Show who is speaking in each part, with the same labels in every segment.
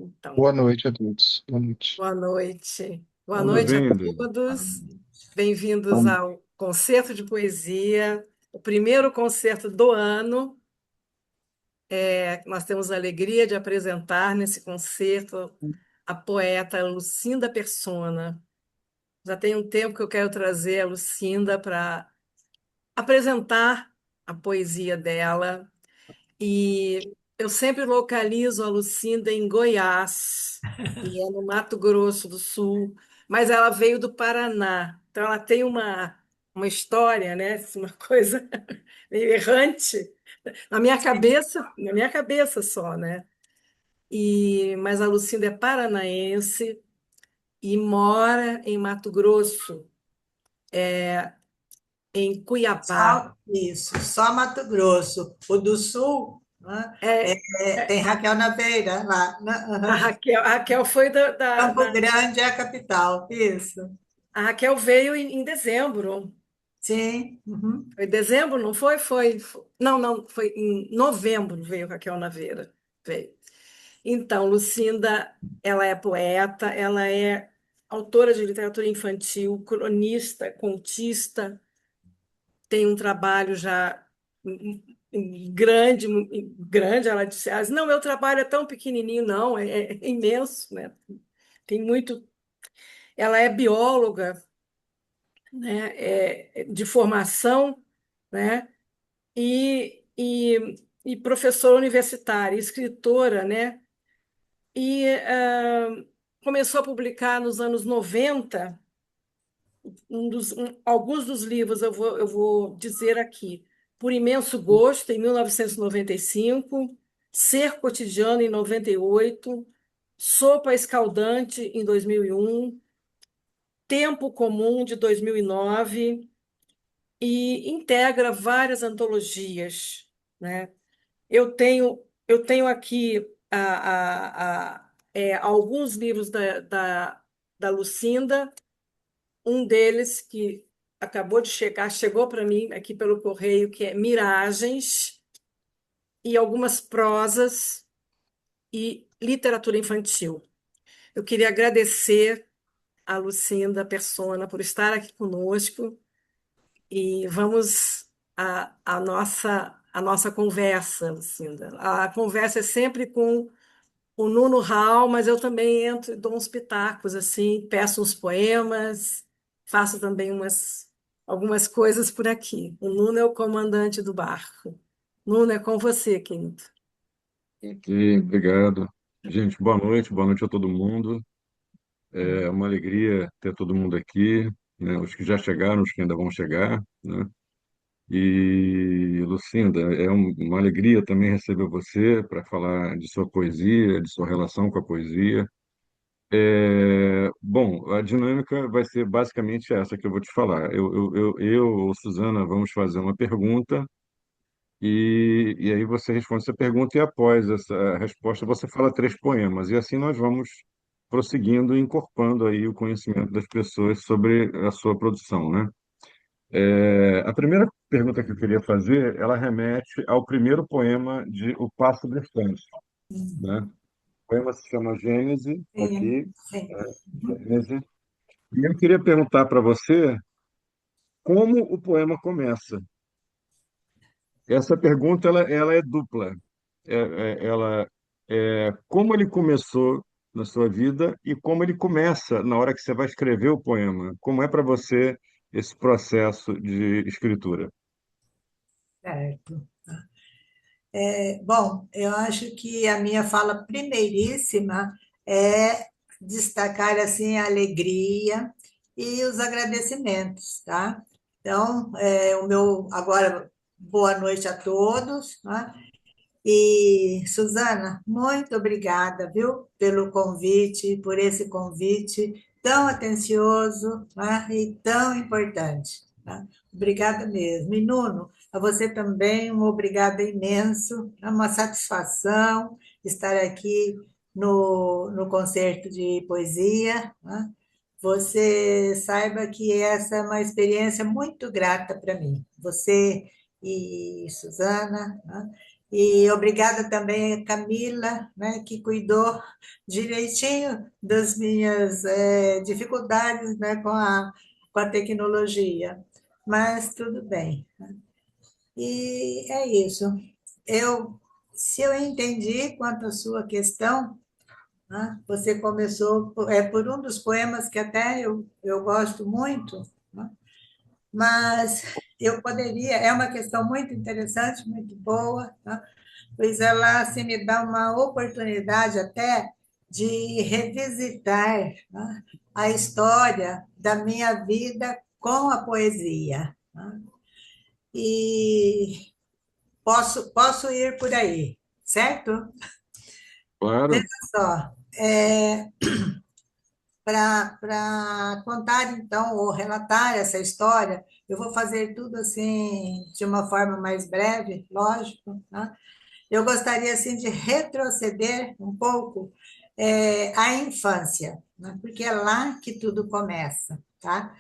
Speaker 1: Então,
Speaker 2: Boa noite a todos. Boa noite.
Speaker 1: boa noite. Boa noite a
Speaker 3: Bem-vindo.
Speaker 1: todos. Bem-vindos
Speaker 2: Então,
Speaker 1: ao Concerto de Poesia, o primeiro concerto do ano. Nós temos a alegria de apresentar nesse concerto a poeta Lucinda Persona. Já tem um tempo que eu quero trazer a Lucinda para apresentar a poesia dela. E eu sempre localizo a Lucinda em Goiás, e é no Mato Grosso do Sul, mas ela veio do Paraná. Então ela tem uma história, né? Uma coisa meio errante na minha cabeça só, né? Mas a Lucinda é paranaense e mora em Mato Grosso, em Cuiabá.
Speaker 4: Só isso, só Mato Grosso. O do Sul, né,
Speaker 1: É,
Speaker 4: tem
Speaker 1: é,
Speaker 4: Raquel Naveira lá, né? Aham.
Speaker 1: a Raquel foi
Speaker 4: Campo Grande é a capital, isso.
Speaker 1: a Raquel veio em dezembro.
Speaker 4: Sim, uhum.
Speaker 1: Foi dezembro, não foi? Não, não, foi em novembro veio Raquel Naveira. Veio. Então, Lucinda, ela é poeta, ela é autora de literatura infantil, cronista, contista, tem um trabalho já grande, grande. Ela disse, não, meu trabalho é tão pequenininho, não, é imenso, né? Tem muito. Ela é bióloga, né? De formação, né? E professora universitária, escritora, né? E começou a publicar nos anos 90 alguns dos livros, eu vou dizer aqui: Por Imenso Gosto, em 1995, Ser Cotidiano, em 98, Sopa Escaldante, em 2001, Tempo Comum, de 2009, e integra várias antologias, né? Eu tenho aqui alguns livros da Lucinda, um deles que acabou de chegar, chegou para mim aqui pelo correio, que é Miragens, e algumas prosas e literatura infantil. Eu queria agradecer a Lucinda Persona por estar aqui conosco e vamos à nossa conversa, Lucinda. A conversa é sempre com o Nuno Hall, mas eu também entro e dou uns pitacos, assim, peço uns poemas, faço também algumas coisas por aqui. O Nuno é o comandante do barco. Nuno, é com você, querido.
Speaker 3: Ok, obrigado. Gente, boa noite a todo mundo. É uma alegria ter todo mundo aqui, né? Os que já chegaram, os que ainda vão chegar, né? E, Lucinda, uma alegria também receber você para falar de sua poesia, de sua relação com a poesia. Bom, a dinâmica vai ser basicamente essa que eu vou te falar. Eu ou Suzana, vamos fazer uma pergunta. E aí você responde essa pergunta e após essa resposta você fala três poemas. E assim nós vamos prosseguindo e encorpando aí o conhecimento das pessoas sobre a sua produção, né? A primeira pergunta que eu queria fazer, ela remete ao primeiro poema de O Passo do Estante, né? O poema se chama Gênese,
Speaker 4: Sim,
Speaker 3: aqui,
Speaker 4: sim.
Speaker 3: né? Gênese. E eu queria perguntar para você como o poema começa. Essa pergunta ela é dupla. Ela é como ele começou na sua vida e como ele começa na hora que você vai escrever o poema. Como é para você esse processo de escritura?
Speaker 4: Certo. Bom, eu acho que a minha fala primeiríssima é destacar assim a alegria e os agradecimentos, tá? Então, o meu agora boa noite a todos, né? E Suzana, muito obrigada, viu, pelo convite, por esse convite tão atencioso, né, e tão importante. Tá? Obrigada mesmo. E Nuno, a você também um obrigado imenso. É uma satisfação estar aqui no concerto de poesia. Né? Você saiba que essa é uma experiência muito grata para mim. Você e Suzana, né? E obrigada também a Camila, né, que cuidou direitinho das minhas dificuldades, né, com a tecnologia. Mas tudo bem. E é isso. Se eu entendi quanto à sua questão, né, você começou por um dos poemas que até eu gosto muito, né, mas eu poderia, é uma questão muito interessante, muito boa, né, pois ela assim, me dá uma oportunidade até de revisitar, né, a história da minha vida com a poesia, né? E posso ir por aí, certo? Veja
Speaker 3: Claro.
Speaker 4: só, para contar então ou relatar essa história, eu vou fazer tudo assim de uma forma mais breve, lógico, né? Eu gostaria assim de retroceder um pouco à infância, né? Porque é lá que tudo começa, tá?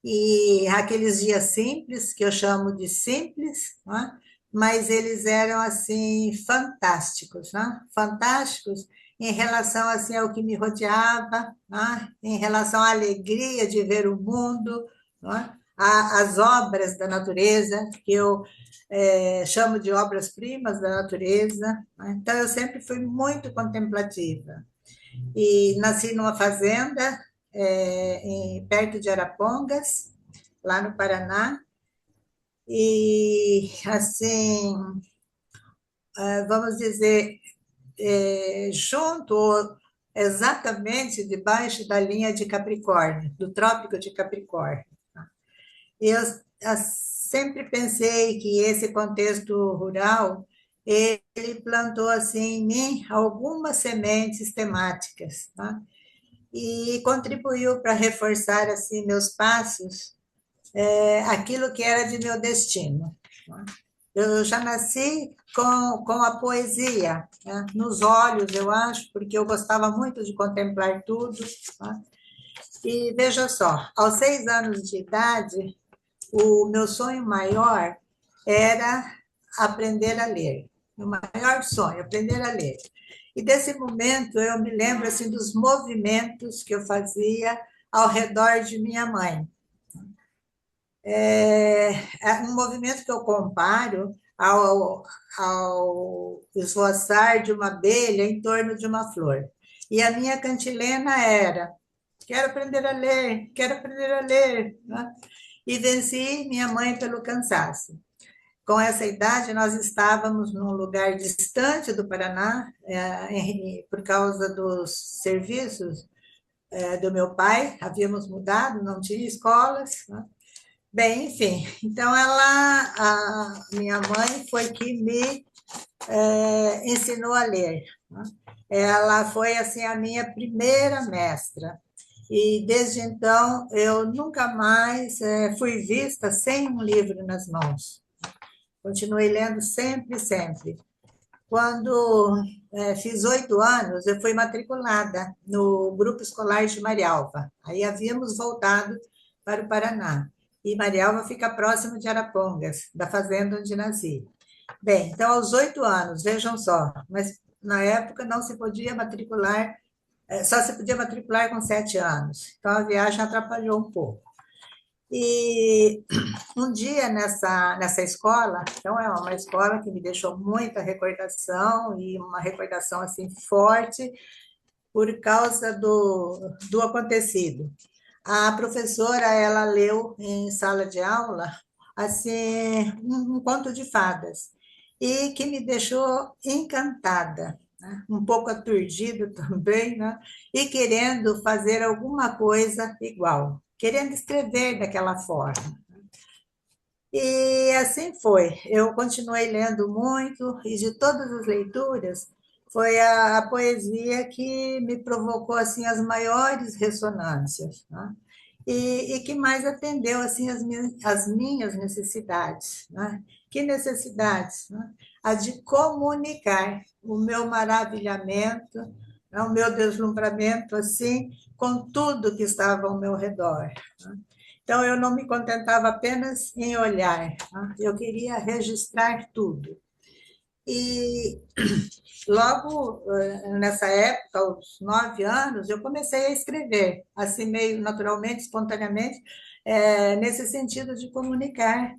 Speaker 4: E aqueles dias simples, que eu chamo de simples, né? Mas eles eram assim fantásticos, né? Fantásticos em relação assim ao que me rodeava, né? Em relação à alegria de ver o mundo, né? As obras da natureza, que eu chamo de obras-primas da natureza, né? Então eu sempre fui muito contemplativa. E nasci numa fazenda perto de Arapongas, lá no Paraná, e assim, vamos dizer, junto, exatamente debaixo da linha de Capricórnio, do Trópico de Capricórnio. Eu sempre pensei que esse contexto rural ele plantou assim em mim algumas sementes temáticas, tá? E contribuiu para reforçar assim meus passos, aquilo que era de meu destino, tá? Eu já nasci com a poesia, né, nos olhos, eu acho, porque eu gostava muito de contemplar tudo, tá? E veja só, aos 6 anos de idade, o meu sonho maior era aprender a ler. O maior sonho, aprender a ler. E desse momento eu me lembro assim dos movimentos que eu fazia ao redor de minha mãe. É um movimento que eu comparo ao esvoaçar de uma abelha em torno de uma flor. E a minha cantilena era: quero aprender a ler, quero aprender a ler, né? E venci minha mãe pelo cansaço. Com essa idade, nós estávamos num lugar distante do Paraná, por causa dos serviços do meu pai, havíamos mudado, não tinha escolas, né? Bem, enfim, então a minha mãe foi que me ensinou a ler, né? Ela foi assim a minha primeira mestra. E desde então eu nunca mais fui vista sem um livro nas mãos. Continuei lendo sempre, sempre. Quando fiz 8 anos, eu fui matriculada no Grupo Escolar de Marialva. Aí havíamos voltado para o Paraná. E Marialva fica próximo de Arapongas, da fazenda onde nasci. Bem, então, aos 8 anos, vejam só, mas na época não se podia matricular, só se podia matricular com 7 anos. Então, a viagem atrapalhou um pouco. E um dia nessa escola, então é uma escola que me deixou muita recordação e uma recordação assim forte por causa do acontecido. A professora, ela leu em sala de aula assim um conto de fadas e que me deixou encantada, né? Um pouco aturdido também, né? E querendo fazer alguma coisa igual, querendo escrever daquela forma. E assim foi. Eu continuei lendo muito, e de todas as leituras, foi a poesia que me provocou assim as maiores ressonâncias, né? E que mais atendeu assim as minhas necessidades, né? Que necessidades, né? A de comunicar o meu maravilhamento, né? O meu deslumbramento assim com tudo que estava ao meu redor, né? Então, eu não me contentava apenas em olhar, né? Eu queria registrar tudo. E logo nessa época, aos 9 anos, eu comecei a escrever, assim meio naturalmente, espontaneamente, nesse sentido de comunicar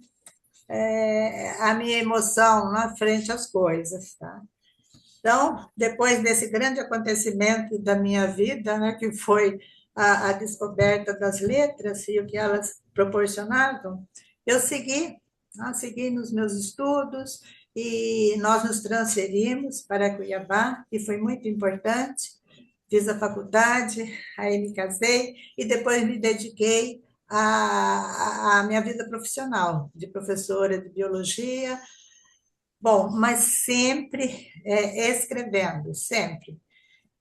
Speaker 4: a minha emoção na frente às coisas, tá? Então, depois desse grande acontecimento da minha vida, né, que foi a descoberta das letras e o que elas proporcionavam, eu segui, né, segui nos meus estudos e nós nos transferimos para Cuiabá, que foi muito importante. Fiz a faculdade, aí me casei e depois me dediquei à minha vida profissional, de professora de biologia. Bom, mas sempre escrevendo, sempre.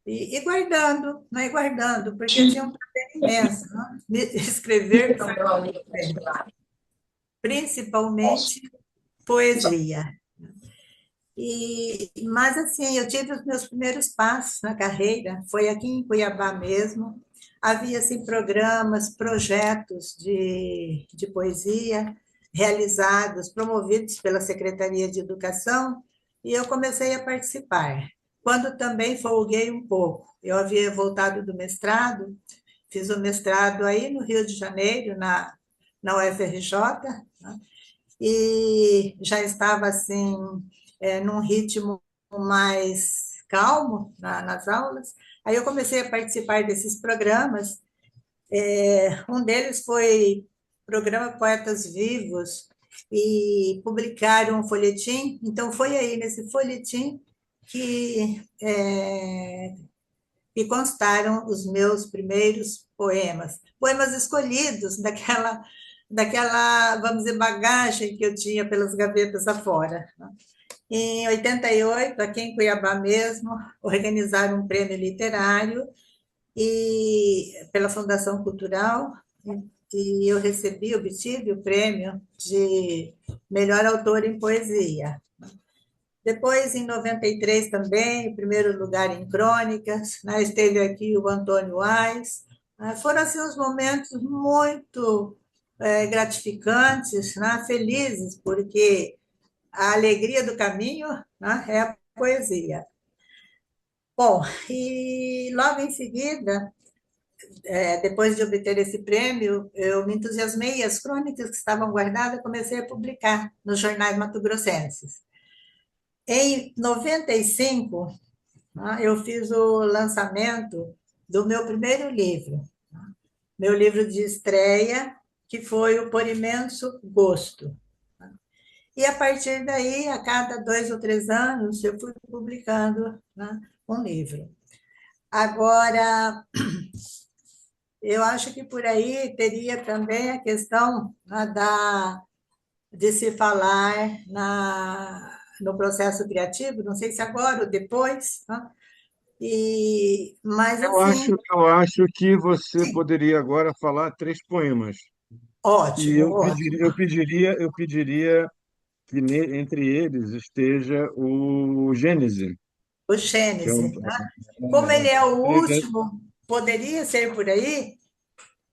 Speaker 4: E guardando, né? E guardando, porque eu tinha um prazer imenso, né? Escrever também, principalmente poesia. Mas, assim, eu tive os meus primeiros passos na carreira, foi aqui em Cuiabá mesmo. Havia, assim, programas, projetos de poesia realizados, promovidos pela Secretaria de Educação, e eu comecei a participar. Quando também folguei um pouco, eu havia voltado do mestrado, fiz o mestrado aí no Rio de Janeiro, na UFRJ, né? E já estava assim, num ritmo mais calmo nas aulas. Aí eu comecei a participar desses programas. Um deles foi o programa Poetas Vivos, e publicaram um folhetim. Então, foi aí nesse folhetim que constaram os meus primeiros poemas. Poemas escolhidos daquela, vamos dizer, bagagem que eu tinha pelas gavetas afora. Em 88, aqui em Cuiabá mesmo, organizaram um prêmio literário pela Fundação Cultural, e eu obtive o prêmio de melhor autor em poesia. Depois, em 93 também, em primeiro lugar em crônicas, né? Esteve aqui o Antônio Ais. Foram assim, uns momentos muito gratificantes, né? Felizes, porque a alegria do caminho, né, é a poesia. Bom, e logo em seguida, depois de obter esse prêmio, eu me entusiasmei, e as crônicas que estavam guardadas comecei a publicar nos jornais mato-grossenses. Em 95, eu fiz o lançamento do meu primeiro livro, meu livro de estreia, que foi o Por Imenso Gosto. E, a partir daí, a cada 2 ou 3 anos, eu fui publicando, né, um livro. Agora, eu acho que por aí teria também a questão, né, de se falar no processo criativo, não sei se agora ou depois, né? Mas, assim,
Speaker 3: Eu acho que você
Speaker 4: sim,
Speaker 3: poderia agora falar 3 poemas. E
Speaker 4: ótimo, ótimo.
Speaker 3: eu pediria que entre eles esteja o Gênese,
Speaker 4: O
Speaker 3: que é um,
Speaker 4: Gênese, né? Como ele é o
Speaker 3: é,
Speaker 4: último, poderia ser por aí,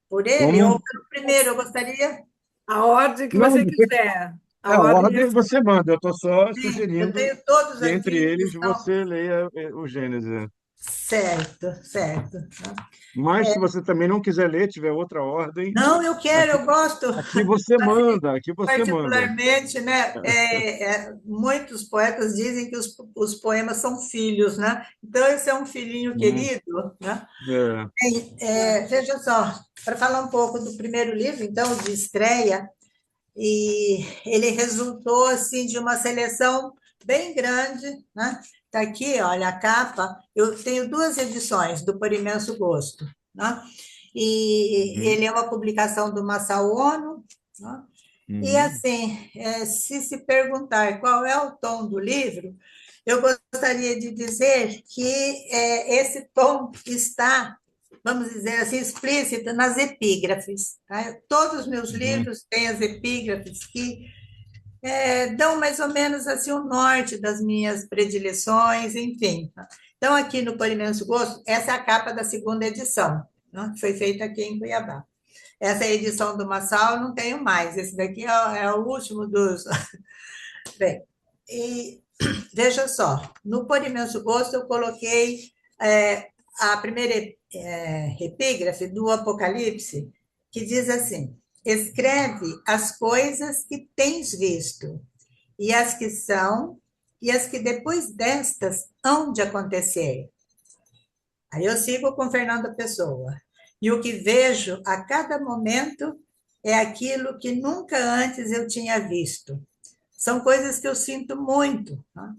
Speaker 4: por ele, ou
Speaker 3: como
Speaker 4: pelo primeiro, eu gostaria.
Speaker 1: A ordem que
Speaker 3: não,
Speaker 1: você quiser. A
Speaker 3: a
Speaker 1: ordem é
Speaker 3: ordem você manda. Eu estou só
Speaker 4: Sim, eu
Speaker 3: sugerindo
Speaker 4: tenho todos
Speaker 3: que entre
Speaker 4: aqui que
Speaker 3: eles
Speaker 4: estão
Speaker 3: você leia o Gênese.
Speaker 4: certo, certo.
Speaker 3: Mas se você também não quiser ler, tiver outra ordem,
Speaker 4: Não, eu quero,
Speaker 3: aqui,
Speaker 4: eu gosto.
Speaker 3: aqui você manda, aqui você manda.
Speaker 4: Particularmente, né, muitos poetas dizem que os poemas são filhos, né? Então, esse é um filhinho
Speaker 3: Hum,
Speaker 4: querido, né?
Speaker 3: é.
Speaker 4: Veja só, para falar um pouco do primeiro livro, então, de estreia, e ele resultou, assim, de uma seleção bem grande, né? Está aqui, olha, a capa, eu tenho 2 edições do Por Imenso Gosto, né? E
Speaker 3: Uhum,
Speaker 4: ele é uma publicação do Masao Ono, né? E,
Speaker 3: uhum.
Speaker 4: assim, se perguntar qual é o tom do livro, eu gostaria de dizer que esse tom está, vamos dizer assim, explícito nas epígrafes. Tá? Todos os meus
Speaker 3: Uhum.
Speaker 4: livros têm as epígrafes que dão mais ou menos assim o norte das minhas predileções, enfim. Então, aqui no Por Imenso Gosto, essa é a capa da segunda edição, né? Que foi feita aqui em Cuiabá. Essa é a edição do Massal, não tenho mais. Esse daqui é o último dos. Bem, e veja só, no Por Imenso Gosto eu coloquei a primeira epígrafe do Apocalipse, que diz assim: escreve as coisas que tens visto, e as que são, e as que depois destas hão de acontecer. Aí eu sigo com Fernanda Pessoa. E o que vejo a cada momento é aquilo que nunca antes eu tinha visto. São coisas que eu sinto muito. Tá?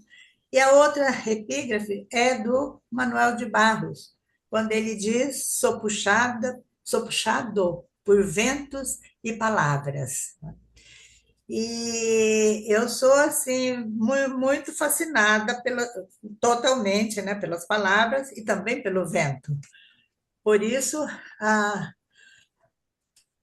Speaker 4: E a outra epígrafe é do Manuel de Barros, quando ele diz: sou puxado por ventos e palavras. E eu sou assim muito fascinada totalmente, né, pelas palavras e também pelo vento. Por isso,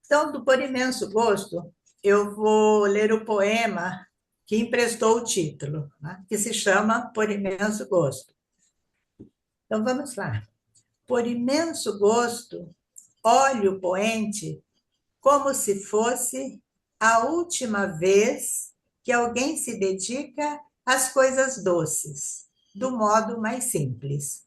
Speaker 4: então, do Por Imenso Gosto, eu vou ler o poema que emprestou o título, né, que se chama Por Imenso Gosto. Então, vamos lá. Por imenso gosto, olho o poente como se fosse a última vez que alguém se dedica às coisas doces, do modo mais simples.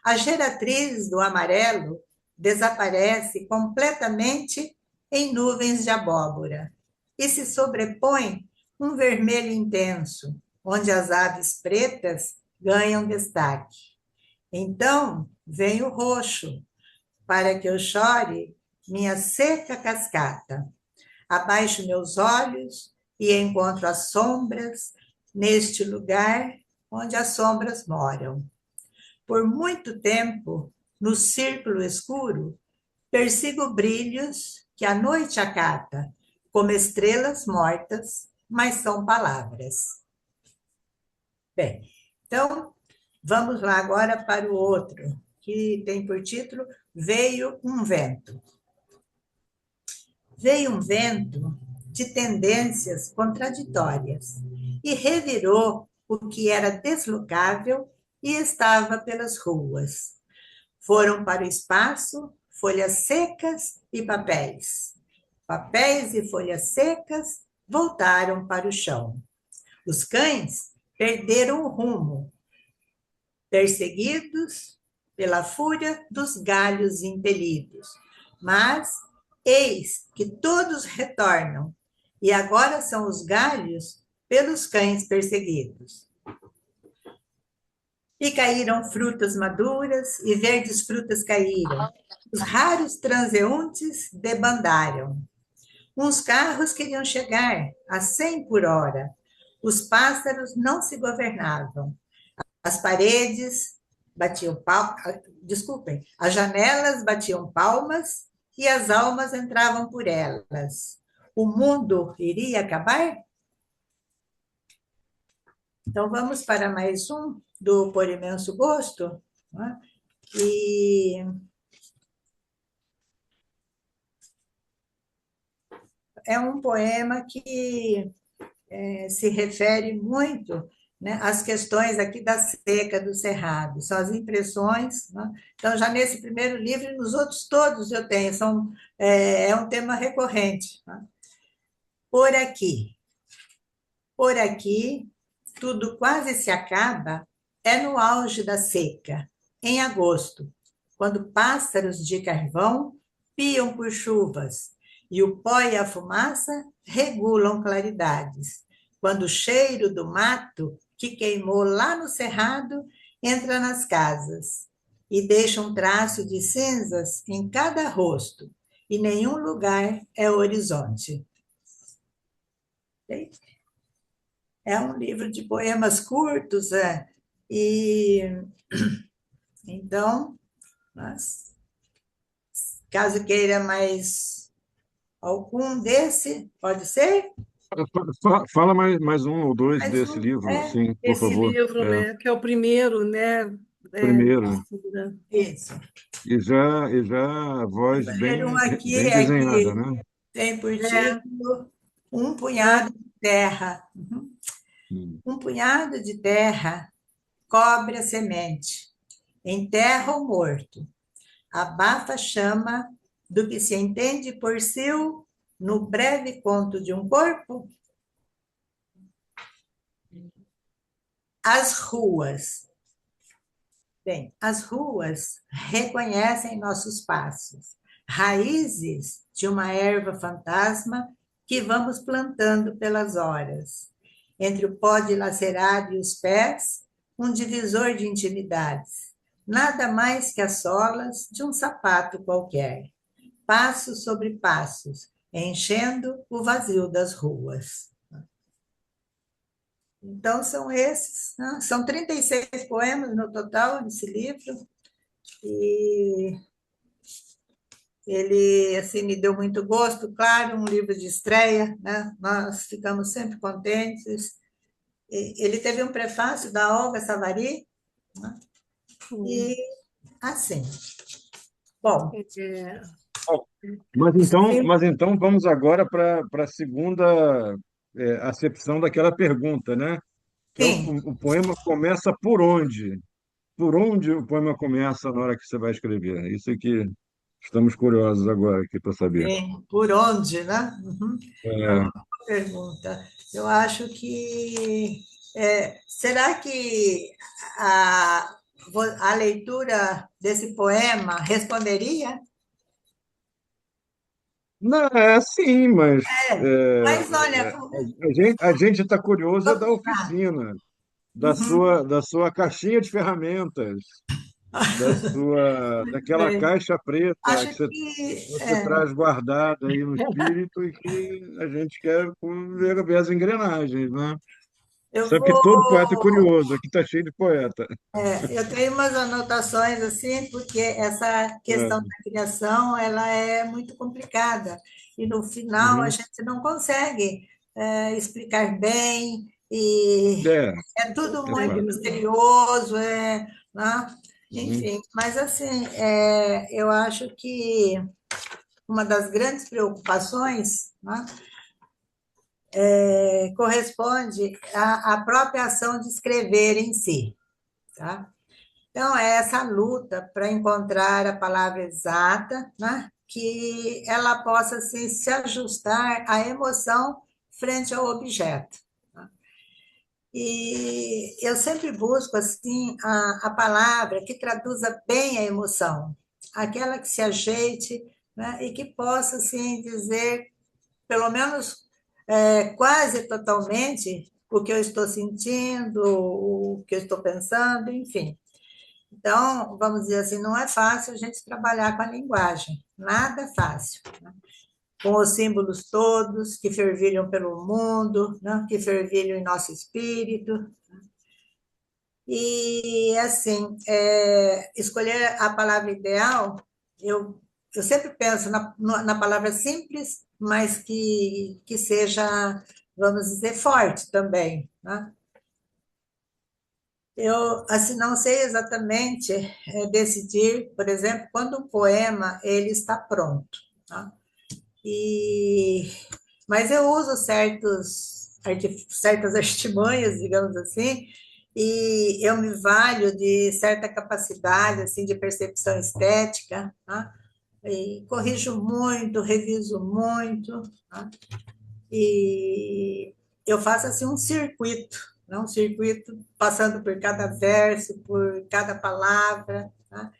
Speaker 4: A geratriz do amarelo desaparece completamente em nuvens de abóbora e se sobrepõe um vermelho intenso, onde as aves pretas ganham destaque. Então vem o roxo, para que eu chore minha seca cascata. Abaixo meus olhos e encontro as sombras neste lugar onde as sombras moram. Por muito tempo, no círculo escuro, persigo brilhos que a noite acata, como estrelas mortas, mas são palavras. Bem, então, vamos lá agora para o outro, que tem por título Veio um Vento. Veio um vento de tendências contraditórias e revirou o que era deslocável e estava pelas ruas. Foram para o espaço folhas secas e papéis. Papéis e folhas secas voltaram para o chão. Os cães perderam o rumo, perseguidos pela fúria dos galhos impelidos. Mas eis que todos retornam, e agora são os galhos pelos cães perseguidos. E caíram frutas maduras, e verdes frutas caíram. Os raros transeuntes debandaram. Uns carros queriam chegar a 100 por hora. Os pássaros não se governavam. As paredes batiam palmas, desculpem, as janelas batiam palmas e as almas entravam por elas. O mundo iria acabar? Então, vamos para mais um do Por Imenso Gosto. Né? E é um poema que se refere muito, né, às questões aqui da seca do Cerrado, são as impressões. Né? Então, já nesse primeiro livro e nos outros todos eu tenho, é um tema recorrente. Né? Por aqui, tudo quase se acaba, é no auge da seca, em agosto, quando pássaros de carvão piam por chuvas, e o pó e a fumaça regulam claridades, quando o cheiro do mato que queimou lá no cerrado entra nas casas e deixa um traço de cinzas em cada rosto, e nenhum lugar é horizonte. É um livro de poemas curtos, e então, caso queira mais algum desse, pode ser?
Speaker 3: Fala mais um ou dois
Speaker 4: Mais
Speaker 3: desse
Speaker 4: um,
Speaker 3: livro, sim, por
Speaker 1: Esse
Speaker 3: favor.
Speaker 1: livro, né, que é o primeiro, né,
Speaker 3: Primeiro.
Speaker 4: isso.
Speaker 3: E já a
Speaker 4: Eu
Speaker 3: voz
Speaker 4: vou ler um aqui,
Speaker 3: bem desenhada,
Speaker 4: que
Speaker 3: né?
Speaker 4: tem por
Speaker 1: é,
Speaker 4: título Um
Speaker 1: é,
Speaker 4: Punhado de Terra.
Speaker 3: Hum.
Speaker 4: Um punhado de terra cobre a semente, enterra o morto, abafa a chama do que se entende por sil no breve conto de um corpo. As ruas. Bem, as ruas reconhecem nossos passos, raízes de uma erva fantasma que vamos plantando pelas horas. Entre o pó dilacerado e os pés, um divisor de intimidades. Nada mais que as solas de um sapato qualquer. Passos sobre passos, enchendo o vazio das ruas. Então, são esses, né? São 36 poemas no total nesse livro, e ele assim, me deu muito gosto, claro, um livro de estreia, né? Nós ficamos sempre contentes. Ele teve um prefácio da Olga Savary, né? E assim, bom,
Speaker 1: É,
Speaker 3: Mas então vamos agora para a segunda acepção daquela pergunta, né? Que é
Speaker 4: sim,
Speaker 3: o poema começa por onde? Por onde o poema começa na hora que você vai escrever? Isso é que estamos curiosos agora aqui para saber.
Speaker 4: sim, por onde, né? Uhum. É
Speaker 3: É,
Speaker 4: uma boa pergunta. Eu acho que será que a, a leitura desse poema responderia?
Speaker 3: não, é sim, mas
Speaker 4: Mas olha,
Speaker 3: a gente está curioso é da
Speaker 4: ah,
Speaker 3: oficina,
Speaker 4: uhum,
Speaker 3: da sua caixinha de ferramentas, daquela
Speaker 4: bem,
Speaker 3: caixa preta
Speaker 4: acho
Speaker 3: que
Speaker 4: que
Speaker 3: você traz guardada aí no espírito e que a gente quer ver as engrenagens, né?
Speaker 4: eu
Speaker 3: Sabe que todo poeta é
Speaker 4: vou.
Speaker 3: curioso, aqui está cheio de poeta.
Speaker 4: Eu tenho umas anotações assim, porque essa questão
Speaker 3: É,
Speaker 4: da criação ela é muito complicada e no final a
Speaker 3: uhum.
Speaker 4: gente não consegue explicar bem e
Speaker 3: É,
Speaker 4: é tudo
Speaker 3: é
Speaker 4: muito
Speaker 3: fato.
Speaker 4: misterioso, né?
Speaker 3: Uhum.
Speaker 4: Enfim. Mas assim, eu acho que uma das grandes preocupações, né, corresponde à própria ação de escrever em si, tá? Então, é essa luta para encontrar a palavra exata, né? Que ela possa assim, se ajustar à emoção frente ao objeto. Né? E eu sempre busco assim a palavra que traduza bem a emoção, aquela que se ajeite, né? E que possa assim, dizer, pelo menos quase totalmente, o que eu estou sentindo, o que eu estou pensando, enfim. Então, vamos dizer assim, não é fácil a gente trabalhar com a linguagem, nada fácil, né? Com os símbolos todos que fervilham pelo mundo, né? Que fervilham em nosso espírito. E, assim, escolher a palavra ideal, eu sempre penso na palavra simples, mas que seja, vamos dizer, forte também, né? Eu, assim, não sei exatamente decidir, por exemplo, quando um poema ele está pronto, tá? E, mas eu uso certas artimanhas, digamos assim, e eu me valho de certa capacidade assim de percepção estética, tá? E corrijo muito, reviso muito, tá? E eu faço assim um circuito, né? Um circuito passando por cada verso, por cada palavra, tá?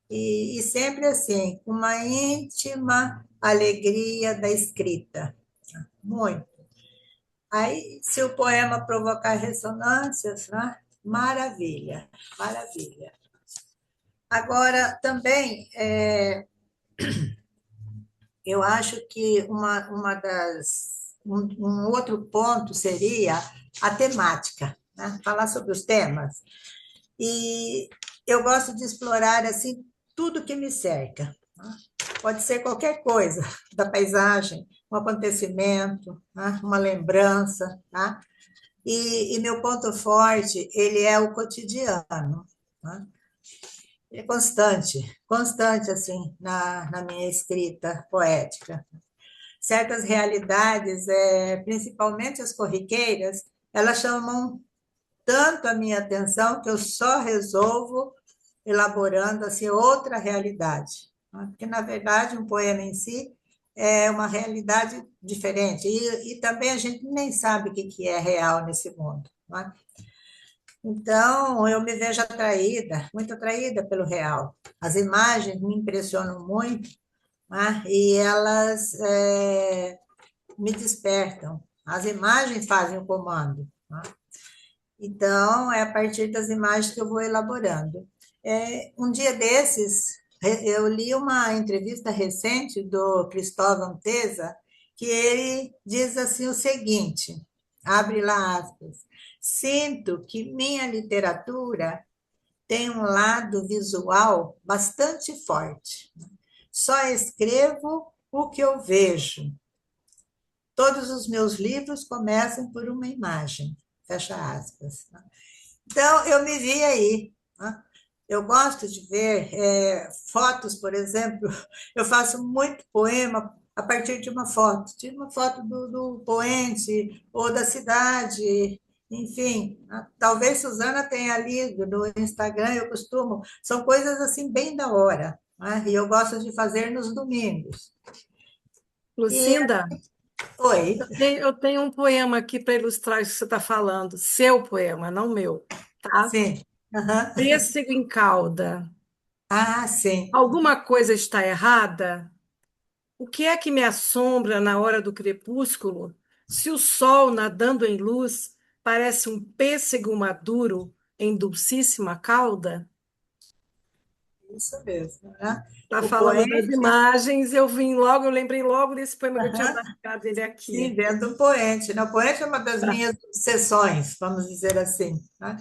Speaker 4: E sempre assim, com uma íntima alegria da escrita, muito. Aí, se o poema provocar ressonâncias, né? Maravilha, maravilha. Agora, também, eu acho que um outro ponto seria a temática, né? Falar sobre os temas. E eu gosto de explorar assim tudo que me cerca, né? Pode ser qualquer coisa da paisagem, um acontecimento, né? Uma lembrança, tá? E meu ponto forte ele é o cotidiano, né? É constante, constante assim na minha escrita poética. Certas realidades, principalmente as corriqueiras, elas chamam tanto a minha atenção que eu só resolvo elaborando assim outra realidade, né? Porque na verdade um poema em si é uma realidade diferente e também a gente nem sabe o que é real nesse mundo, né? Então, eu me vejo atraída, muito atraída pelo real. As imagens me impressionam muito, né? E elas me despertam. As imagens fazem o comando, né? Então, é a partir das imagens que eu vou elaborando. Um dia desses, eu li uma entrevista recente do Cristóvão Teza, que ele diz assim o seguinte, abre lá aspas, sinto que minha literatura tem um lado visual bastante forte. Só escrevo o que eu vejo. Todos os meus livros começam por uma imagem, fecha aspas. Então, eu me vi aí, né? Eu gosto de ver fotos, por exemplo, eu faço muito poema a partir de uma foto do poente ou da cidade, enfim. Né? Talvez Suzana tenha lido no Instagram, eu costumo, são coisas assim bem da hora, né? E eu gosto de fazer nos domingos. E,
Speaker 1: Lucinda,
Speaker 4: oi,
Speaker 1: eu tenho um poema aqui para ilustrar isso que você está falando. Seu poema, não meu, tá?
Speaker 4: sim, aham.
Speaker 1: Pêssego em cauda.
Speaker 4: Ah, sim,
Speaker 1: Alguma coisa está errada? O que é que me assombra na hora do crepúsculo, se o sol, nadando em luz, parece um pêssego maduro em dulcíssima cauda?
Speaker 4: isso mesmo, né?
Speaker 1: Está
Speaker 4: O
Speaker 1: falando das
Speaker 4: poente,
Speaker 1: imagens, eu lembrei logo desse poema que eu tinha
Speaker 4: aham.
Speaker 1: marcado ele
Speaker 4: Sim,
Speaker 1: aqui.
Speaker 4: dentro do poente, né? O poente é uma das
Speaker 1: Tá.
Speaker 4: minhas obsessões, vamos dizer assim, né?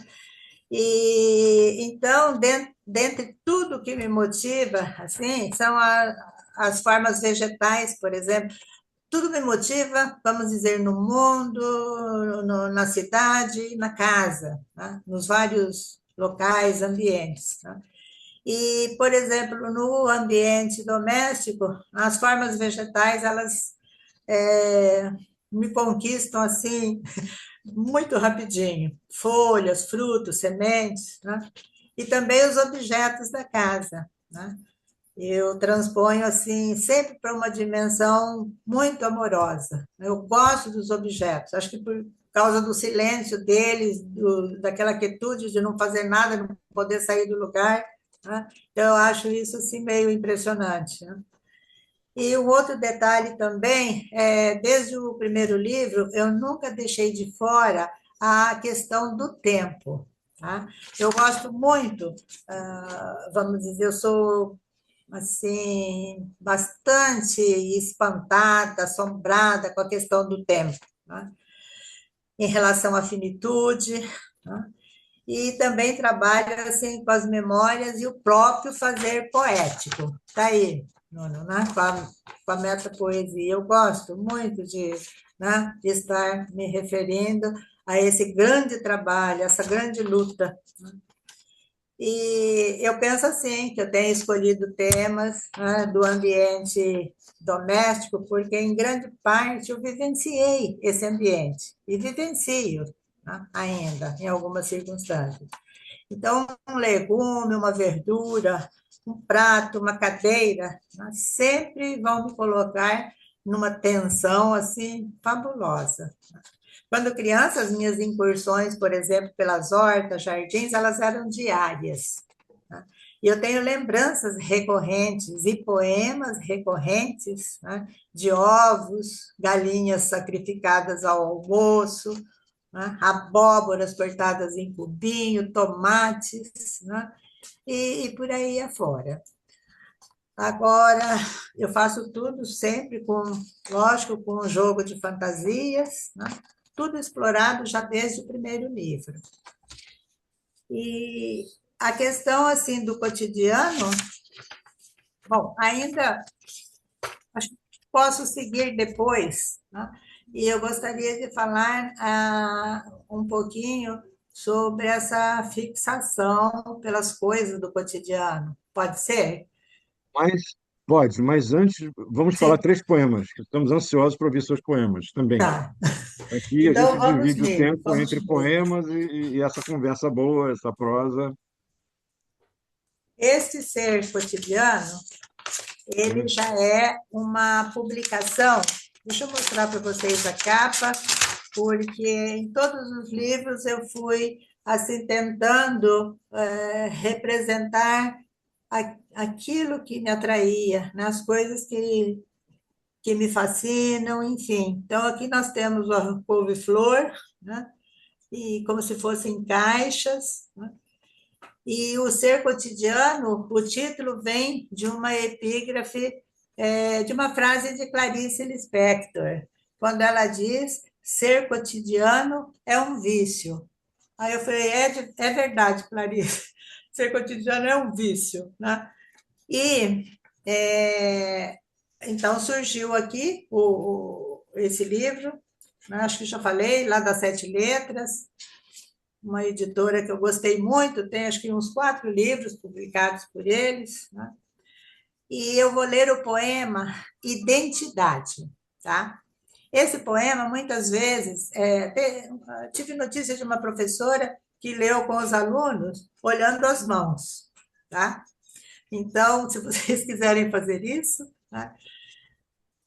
Speaker 4: E então, dentre tudo que me motiva, assim, são as formas vegetais, por exemplo. Tudo me motiva, vamos dizer, no mundo, na cidade, na casa, né? Nos vários locais, ambientes, né? E, por exemplo, no ambiente doméstico, as formas vegetais, elas é, me conquistam assim muito rapidinho. Folhas, frutos, sementes, né? E também os objetos da casa, né? Eu transponho assim sempre para uma dimensão muito amorosa. Eu gosto dos objetos. Acho que por causa do silêncio deles, daquela quietude de não fazer nada, não poder sair do lugar, né? Então, eu acho isso assim meio impressionante, né? E um outro detalhe também, desde o primeiro livro, eu nunca deixei de fora a questão do tempo. Tá? Eu gosto muito, vamos dizer, eu sou assim bastante espantada, assombrada com a questão do tempo, né? Em relação à finitude, né? E também trabalho assim com as memórias e o próprio fazer poético. Está aí, Nuno, né? Com a metapoesia. Eu gosto muito né, de estar me referindo a esse grande trabalho, essa grande luta. E eu penso assim, que eu tenho escolhido temas, né, do ambiente doméstico, porque em grande parte eu vivenciei esse ambiente e vivencio, né, ainda em algumas circunstâncias. Então, um legume, uma verdura, um prato, uma cadeira, né, sempre vão me colocar numa tensão assim fabulosa. Quando criança, as minhas incursões, por exemplo, pelas hortas, jardins, elas eram diárias, né? E eu tenho lembranças recorrentes e poemas recorrentes, né, de ovos, galinhas sacrificadas ao almoço, né, abóboras cortadas em cubinho, tomates, né, e por aí afora. Agora, eu faço tudo sempre com, lógico, com um jogo de fantasias, né? Tudo explorado já desde o primeiro livro. E a questão assim do cotidiano, bom, ainda acho que posso seguir depois, né? E eu gostaria de falar um pouquinho sobre essa fixação pelas coisas do cotidiano. Pode ser?
Speaker 3: Mas pode, mas antes vamos falar
Speaker 4: Sim,
Speaker 3: três poemas, que estamos ansiosos para ouvir seus poemas também.
Speaker 4: tá.
Speaker 3: Aqui a
Speaker 4: Então
Speaker 3: gente
Speaker 4: vamos
Speaker 3: divide o
Speaker 4: nele,
Speaker 3: tempo
Speaker 4: vamos
Speaker 3: entre
Speaker 4: nele.
Speaker 3: poemas e essa conversa boa, essa prosa.
Speaker 4: Este ser cotidiano, ele
Speaker 3: Hum.
Speaker 4: já é uma publicação. Deixa eu mostrar para vocês a capa, porque em todos os livros eu fui assim, tentando representar aquilo que me atraía, né? As coisas que me fascinam, enfim. Então, aqui nós temos a couve-flor, né? E como se fossem caixas, né? E o ser cotidiano, o título vem de uma epígrafe, de uma frase de Clarice Lispector, quando ela diz: ser cotidiano é um vício. Aí eu falei: é verdade, Clarice, ser cotidiano é um vício, né? E então surgiu aqui esse livro, né? Acho que já falei, lá das Sete Letras, uma editora que eu gostei muito, tem acho que uns 4 livros publicados por eles, né? E eu vou ler o poema Identidade, tá? Esse poema, muitas vezes, tive notícia de uma professora que leu com os alunos olhando as mãos, tá? Então, se vocês quiserem fazer isso, tá?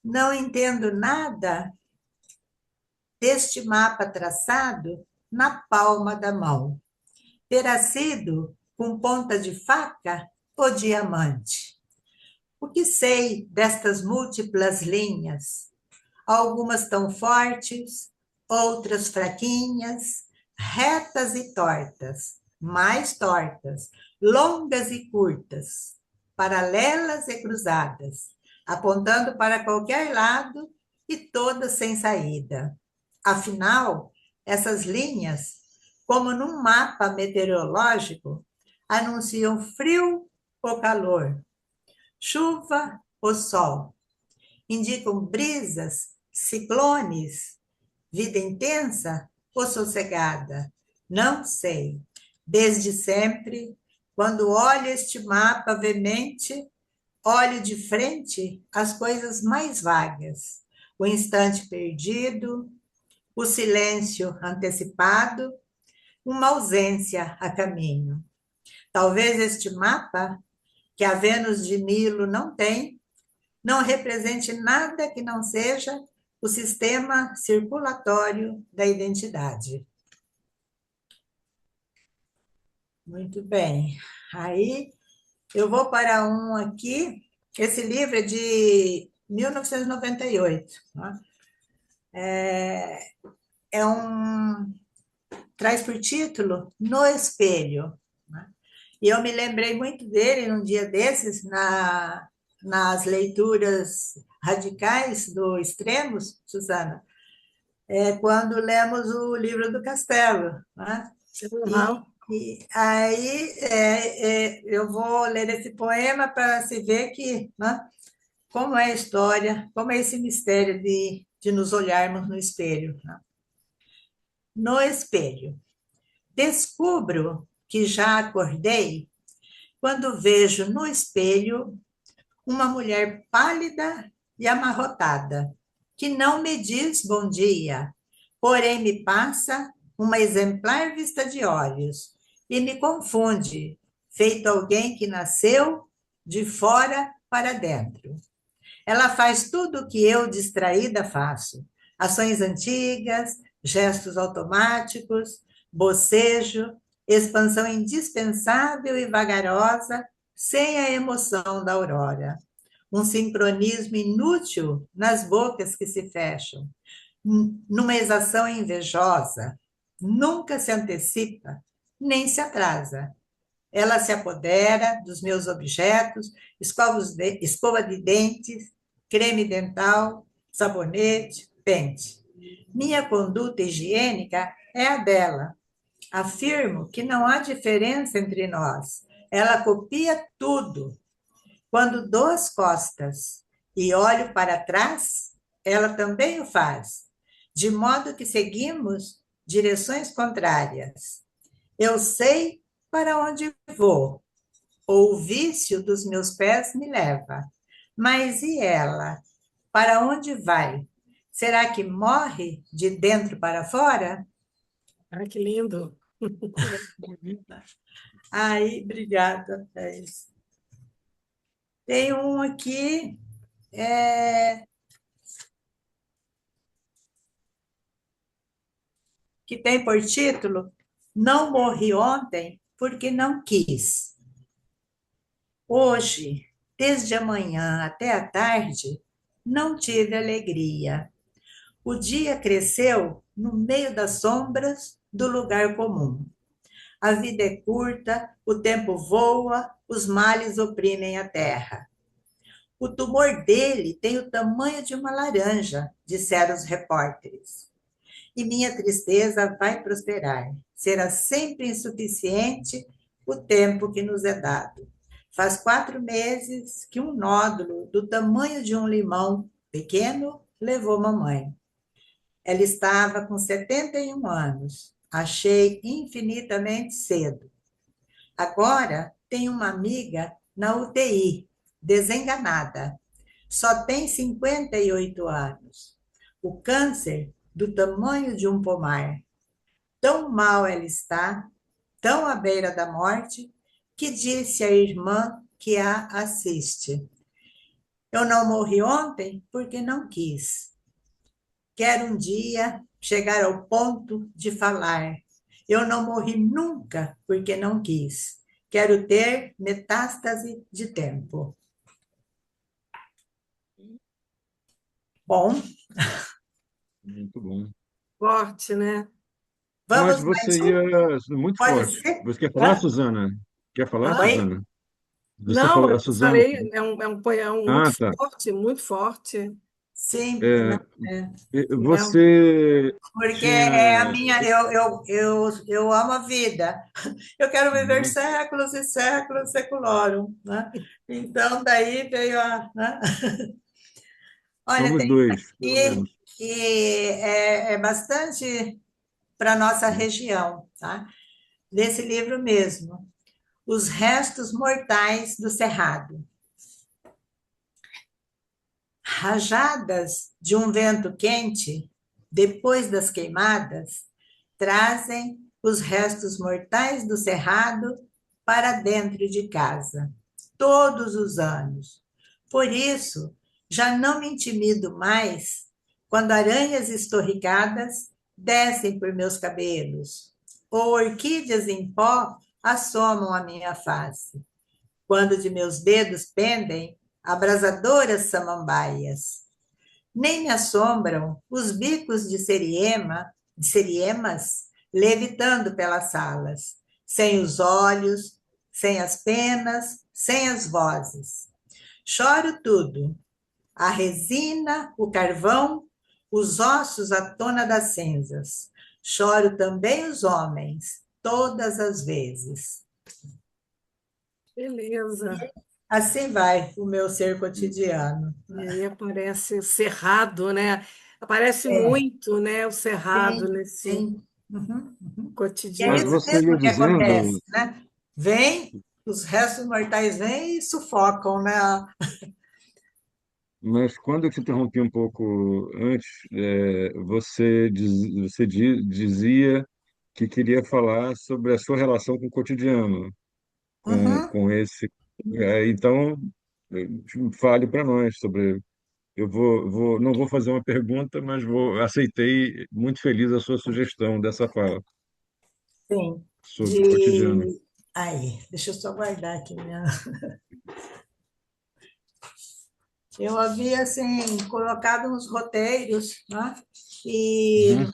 Speaker 4: Não entendo nada deste mapa traçado na palma da mão. Terá sido com ponta de faca ou diamante? O que sei destas múltiplas linhas? Algumas tão fortes, outras fraquinhas, retas e tortas, mais tortas, longas e curtas, paralelas e cruzadas, apontando para qualquer lado e todas sem saída. Afinal, essas linhas, como num mapa meteorológico, anunciam frio ou calor, chuva ou sol, indicam brisas, ciclones, vida intensa ou sossegada? Não sei. Desde sempre, quando olho este mapa veemente, olho de frente as coisas mais vagas, o instante perdido, o silêncio antecipado, uma ausência a caminho. Talvez este mapa, que a Vênus de Milo não tem, não represente nada que não seja o sistema circulatório da identidade. Muito bem. Aí eu vou para um aqui. Esse livro é de 1998. Né? Traz por título No Espelho. Né? E eu me lembrei muito dele num dia desses, nas leituras radicais do Extremos, Susana, quando lemos o livro do Castelo. Né?
Speaker 1: Uhum.
Speaker 4: E aí eu vou ler esse poema para se ver que, né, como é a história, como é esse mistério de nos olharmos no espelho. Né? No espelho. Descubro que já acordei quando vejo no espelho uma mulher pálida e amarrotada, que não me diz bom dia, porém me passa uma exemplar vista de olhos e me confunde, feito alguém que nasceu de fora para dentro. Ela faz tudo o que eu, distraída, faço. Ações antigas, gestos automáticos, bocejo, expansão indispensável e vagarosa, sem a emoção da aurora. Um sincronismo inútil nas bocas que se fecham, numa exação invejosa, nunca se antecipa, nem se atrasa. Ela se apodera dos meus objetos, escova de dentes, creme dental, sabonete, pente. Minha conduta higiênica é a dela. Afirmo que não há diferença entre nós. Ela copia tudo. Quando dou as costas e olho para trás, ela também o faz, de modo que seguimos direções contrárias. Eu sei para onde vou, ou o vício dos meus pés me leva. Mas e ela? Para onde vai? Será que morre de dentro para fora?
Speaker 1: Ah, que lindo.
Speaker 4: Aí, obrigada. É isso. Tem um aqui, que tem por título Não morri ontem porque não quis. Hoje, desde a manhã até a tarde, não tive alegria. O dia cresceu no meio das sombras do lugar comum. A vida é curta, o tempo voa, os males oprimem a terra. O tumor dele tem o tamanho de uma laranja, disseram os repórteres. E minha tristeza vai prosperar. Será sempre insuficiente o tempo que nos é dado. Faz 4 meses que um nódulo do tamanho de um limão pequeno levou mamãe. Ela estava com 71 anos. Achei infinitamente cedo. Agora tem uma amiga na UTI, desenganada. Só tem 58 anos. O câncer do tamanho de um pomar. Tão mal ela está, tão à beira da morte, que disse à irmã que a assiste: Eu não morri ontem porque não quis. Quero um dia chegar ao ponto de falar: Eu não morri nunca porque não quis. Quero ter metástase de tempo. Bom,
Speaker 3: Muito bom.
Speaker 1: Forte, né?
Speaker 3: Mas
Speaker 4: vamos
Speaker 3: você
Speaker 4: mais
Speaker 3: ia
Speaker 4: um?
Speaker 3: muito
Speaker 4: Pode
Speaker 3: forte.
Speaker 4: ser?
Speaker 3: Você quer falar,
Speaker 4: Hã?
Speaker 3: Suzana? Quer falar,
Speaker 4: Oi?
Speaker 3: Suzana? Você
Speaker 1: Não,
Speaker 3: falou, a
Speaker 1: eu te
Speaker 3: Suzana.
Speaker 1: falei, é um poema muito
Speaker 3: Ah, tá.
Speaker 1: forte, muito forte.
Speaker 4: Sim,
Speaker 3: É,
Speaker 4: não, é.
Speaker 1: Né?
Speaker 3: você
Speaker 4: Porque é a
Speaker 3: tinha.
Speaker 4: minha, eu amo a vida. Eu quero viver
Speaker 3: Uhum.
Speaker 4: séculos e séculos seculorum, né? Então, daí veio a, né? Olha,
Speaker 3: Somos
Speaker 4: tem
Speaker 3: dois, pelo
Speaker 4: aqui
Speaker 3: menos.
Speaker 4: que é bastante para a nossa região, tá? Desse livro mesmo, Os Restos Mortais do Cerrado. Rajadas de um vento quente, depois das queimadas, trazem os restos mortais do cerrado para dentro de casa, todos os anos. Por isso, já não me intimido mais quando aranhas estorricadas descem por meus cabelos, ou orquídeas em pó assomam a minha face, quando de meus dedos pendem abrasadoras samambaias. Nem me assombram os bicos de seriemas, levitando pelas salas, sem os olhos, sem as penas, sem as vozes. Choro tudo: a resina, o carvão, os ossos à tona das cinzas. Choro também os homens, todas as vezes.
Speaker 1: Beleza.
Speaker 4: Assim vai o meu ser cotidiano.
Speaker 1: E aí aparece o cerrado, né? Aparece
Speaker 4: É,
Speaker 1: muito, né? O cerrado
Speaker 4: sim,
Speaker 1: nesse
Speaker 4: sim. Uhum, uhum. E é
Speaker 3: Mas
Speaker 1: cotidiano.
Speaker 4: isso
Speaker 3: você ia
Speaker 4: mesmo que
Speaker 3: dizendo,
Speaker 4: acontece, né? Vem, os restos mortais vêm e sufocam, né?
Speaker 3: mas quando eu te interrompi um pouco antes, dizia que queria falar sobre a sua relação com o cotidiano,
Speaker 4: Uhum,
Speaker 3: com esse. Então, fale para nós sobre. Não vou fazer uma pergunta, mas aceitei muito feliz a sua sugestão dessa fala
Speaker 4: sim.
Speaker 3: sobre o cotidiano.
Speaker 4: De... Aí, deixa eu só guardar aqui minha. Eu havia, assim, colocado uns roteiros, né? E
Speaker 3: Uhum.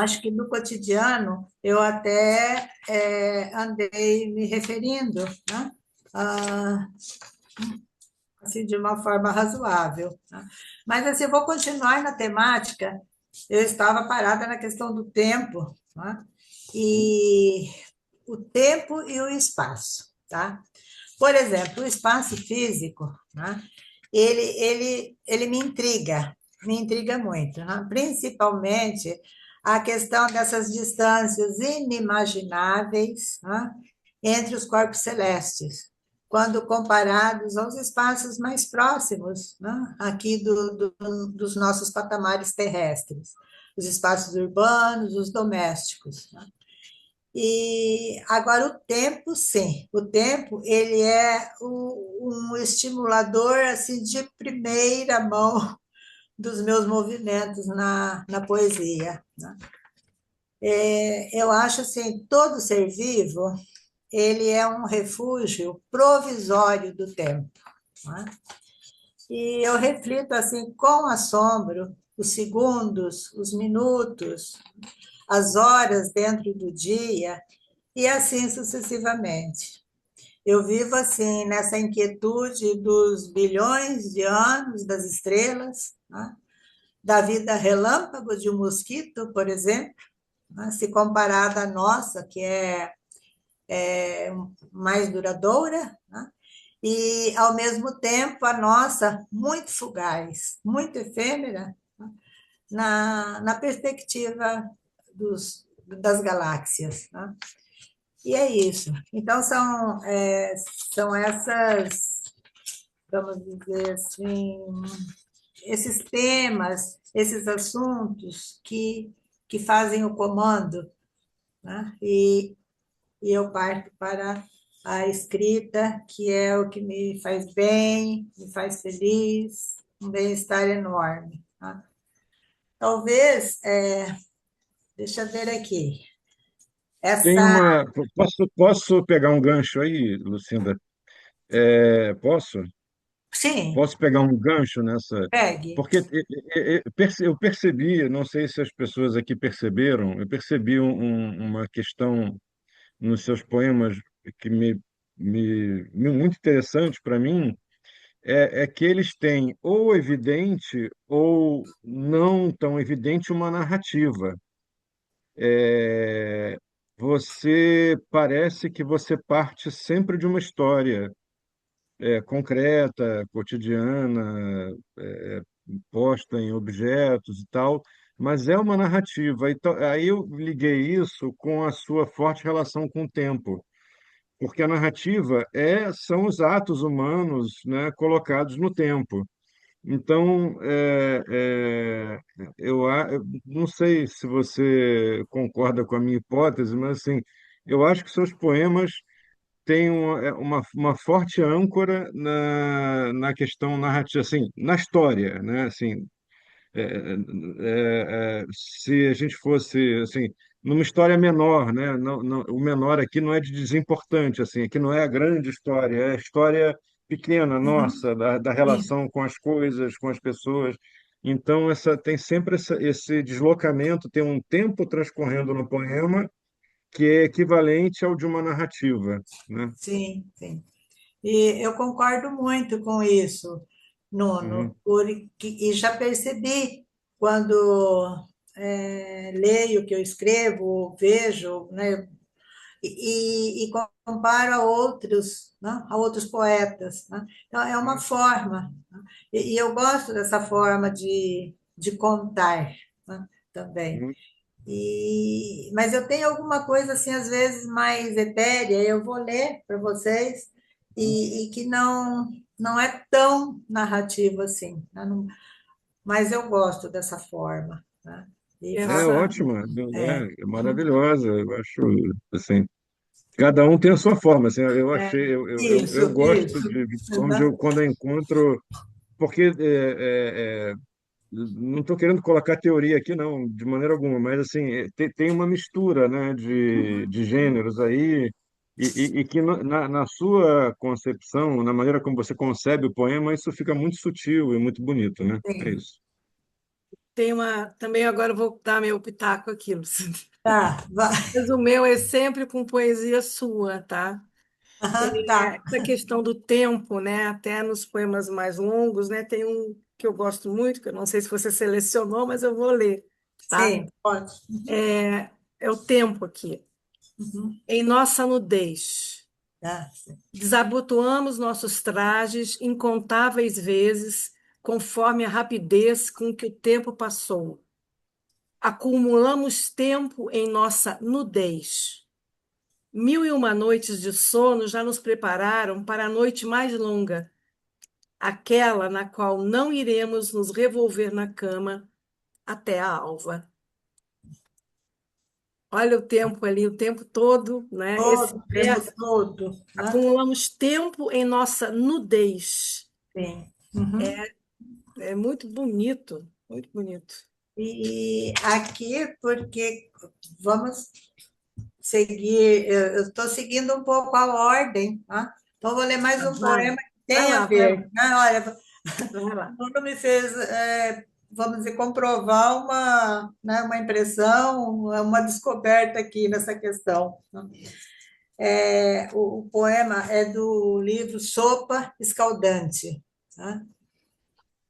Speaker 4: acho que no cotidiano eu até andei me referindo, né? Ah, assim, de uma forma razoável, né? Mas assim, eu vou continuar na temática. Eu estava parada na questão do tempo, né? E o tempo e o espaço, tá? Por exemplo, o espaço físico, né? Ele me intriga muito, né? Principalmente a questão dessas distâncias inimagináveis, né? Entre os corpos celestes, quando comparados aos espaços mais próximos, né? Aqui dos nossos patamares terrestres, os espaços urbanos, os domésticos, né? E agora o tempo, sim, o tempo ele é um estimulador assim de primeira mão dos meus movimentos na poesia, né? Eu acho assim, todo ser vivo, ele é um refúgio provisório do tempo, né? E eu reflito assim com assombro os segundos, os minutos, as horas dentro do dia e assim sucessivamente. Eu vivo assim nessa inquietude dos bilhões de anos das estrelas, né? Da vida relâmpago de um mosquito, por exemplo, né? Se comparada à nossa, que é mais duradoura, né? E, ao mesmo tempo, a nossa muito fugaz, muito efêmera, né? Na perspectiva das galáxias, né? E é isso. Então, são essas, vamos dizer assim, esses temas, esses assuntos que fazem o comando, né? E eu parto para a escrita, que é o que me faz bem, me faz feliz, um bem-estar enorme, tá? Talvez, deixa eu ver aqui,
Speaker 3: Tem
Speaker 4: essa,
Speaker 3: uma. Posso pegar um gancho aí, Lucinda? Posso?
Speaker 4: sim,
Speaker 3: Posso pegar um gancho nessa?
Speaker 4: pegue.
Speaker 3: Porque eu percebi, não sei se as pessoas aqui perceberam, eu percebi uma questão nos seus poemas que muito interessante para mim, é que eles têm ou evidente ou não tão evidente uma narrativa. É, Você parece que você parte sempre de uma história concreta, cotidiana, posta em objetos e tal, mas é uma narrativa. Então, aí eu liguei isso com a sua forte relação com o tempo, porque a narrativa são os atos humanos, né, colocados no tempo. Então, eu não sei se você concorda com a minha hipótese, mas assim, eu acho que seus poemas têm uma forte âncora na questão narrativa, assim, na história, né? Assim, se a gente fosse assim numa história menor, né? O menor aqui não é de desimportante, assim, aqui não é a grande história, é a história pequena
Speaker 4: Uhum,
Speaker 3: nossa da
Speaker 4: sim,
Speaker 3: relação com as coisas, com as pessoas. Então tem sempre esse deslocamento, tem um tempo transcorrendo no poema que é equivalente ao de uma narrativa, né?
Speaker 4: sim, sim. E eu concordo muito com isso,
Speaker 3: Uhum,
Speaker 4: Nuno, e já percebi quando leio o que eu escrevo, vejo, né, e comparo a outros, né, a outros poetas, né? Então, é uma
Speaker 3: uhum,
Speaker 4: forma, né? E eu gosto dessa forma de contar, né, também.
Speaker 3: uhum,
Speaker 4: Mas eu tenho alguma coisa assim, às vezes mais etérea, eu vou ler para vocês,
Speaker 3: uhum.
Speaker 4: e que não é tão narrativo assim, né? Mas eu gosto dessa forma, né? E
Speaker 3: É
Speaker 4: forma,
Speaker 1: Essa,
Speaker 3: ótima,
Speaker 4: é,
Speaker 3: é maravilhosa, eu acho, assim. Cada um tem a sua forma, assim, eu
Speaker 1: é,
Speaker 3: achei, eu
Speaker 4: isso,
Speaker 3: gosto
Speaker 4: isso.
Speaker 3: quando eu encontro, porque não estou querendo colocar teoria aqui, não, de maneira alguma, mas assim, tem uma mistura, né, de gêneros aí, e que na sua concepção, na maneira como você concebe o poema, isso fica muito sutil e muito bonito, né? É
Speaker 4: Sim.
Speaker 3: isso.
Speaker 1: tem uma. Também agora eu vou dar meu pitaco aqui, Luciana.
Speaker 4: Tá, vai.
Speaker 1: Mas o meu é sempre com poesia sua, tá?
Speaker 4: Aham, tá.
Speaker 1: Essa questão do tempo, né? Até nos poemas mais longos, né? Tem um que eu gosto muito, que eu não sei se você selecionou, mas eu vou ler, tá?
Speaker 4: Sim, pode.
Speaker 1: É o tempo aqui.
Speaker 4: Uhum.
Speaker 1: Em nossa nudez,
Speaker 4: Tá, sim.
Speaker 1: desabotoamos nossos trajes incontáveis vezes, conforme a rapidez com que o tempo passou. Acumulamos tempo em nossa nudez. Mil e uma noites de sono já nos prepararam para a noite mais longa, aquela na qual não iremos nos revolver na cama até a alva. Olha o tempo ali, o tempo todo, né? Esse
Speaker 4: Todo, o tempo
Speaker 1: verso,
Speaker 4: todo, né?
Speaker 1: acumulamos tempo em nossa nudez.
Speaker 4: Sim. Uhum.
Speaker 1: É muito bonito, muito bonito.
Speaker 4: E aqui, porque vamos seguir, eu estou seguindo um pouco a ordem, tá? Então, vou ler mais um
Speaker 1: Vai,
Speaker 4: poema que
Speaker 1: vai
Speaker 4: tem a
Speaker 1: lá, vai
Speaker 4: ver,
Speaker 1: lá,
Speaker 4: né? Olha,
Speaker 1: vai lá.
Speaker 4: o Nuno me fez, vamos dizer, comprovar uma, né, uma impressão, uma descoberta aqui nessa questão. O poema é do livro Sopa Escaldante, tá?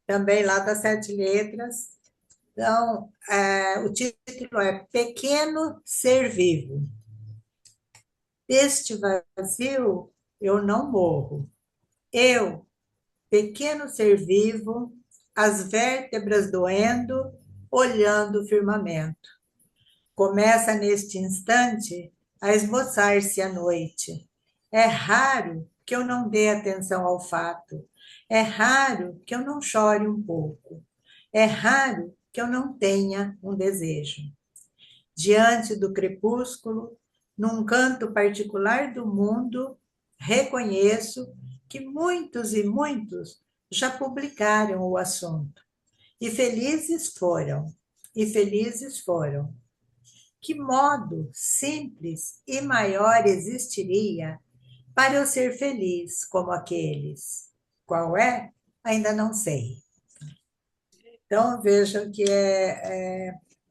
Speaker 4: Também lá das Sete Letras. Então, o título é Pequeno Ser Vivo. Deste vazio eu não morro. Eu, pequeno ser vivo, as vértebras doendo, olhando o firmamento. Começa neste instante a esboçar-se a noite. É raro que eu não dê atenção ao fato. É raro que eu não chore um pouco. É raro que eu não tenha um desejo. Diante do crepúsculo, num canto particular do mundo, reconheço que muitos e muitos já publicaram o assunto. E felizes foram, e felizes foram. Que modo simples e maior existiria para eu ser feliz como aqueles? Qual é? Ainda não sei. Então, vejam que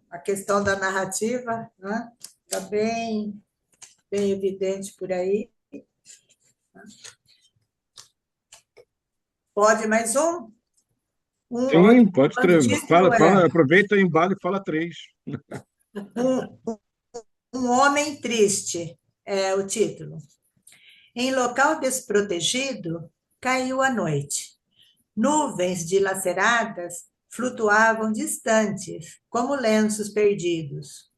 Speaker 4: a questão da narrativa, né? Está bem evidente por aí. Pode mais um?
Speaker 3: Sim, pode
Speaker 4: O título
Speaker 3: fala, aproveita o embalo e fala três.
Speaker 4: um, um Homem Triste, é o título. Em local desprotegido, caiu a noite. Nuvens dilaceradas flutuavam distantes, como lenços perdidos.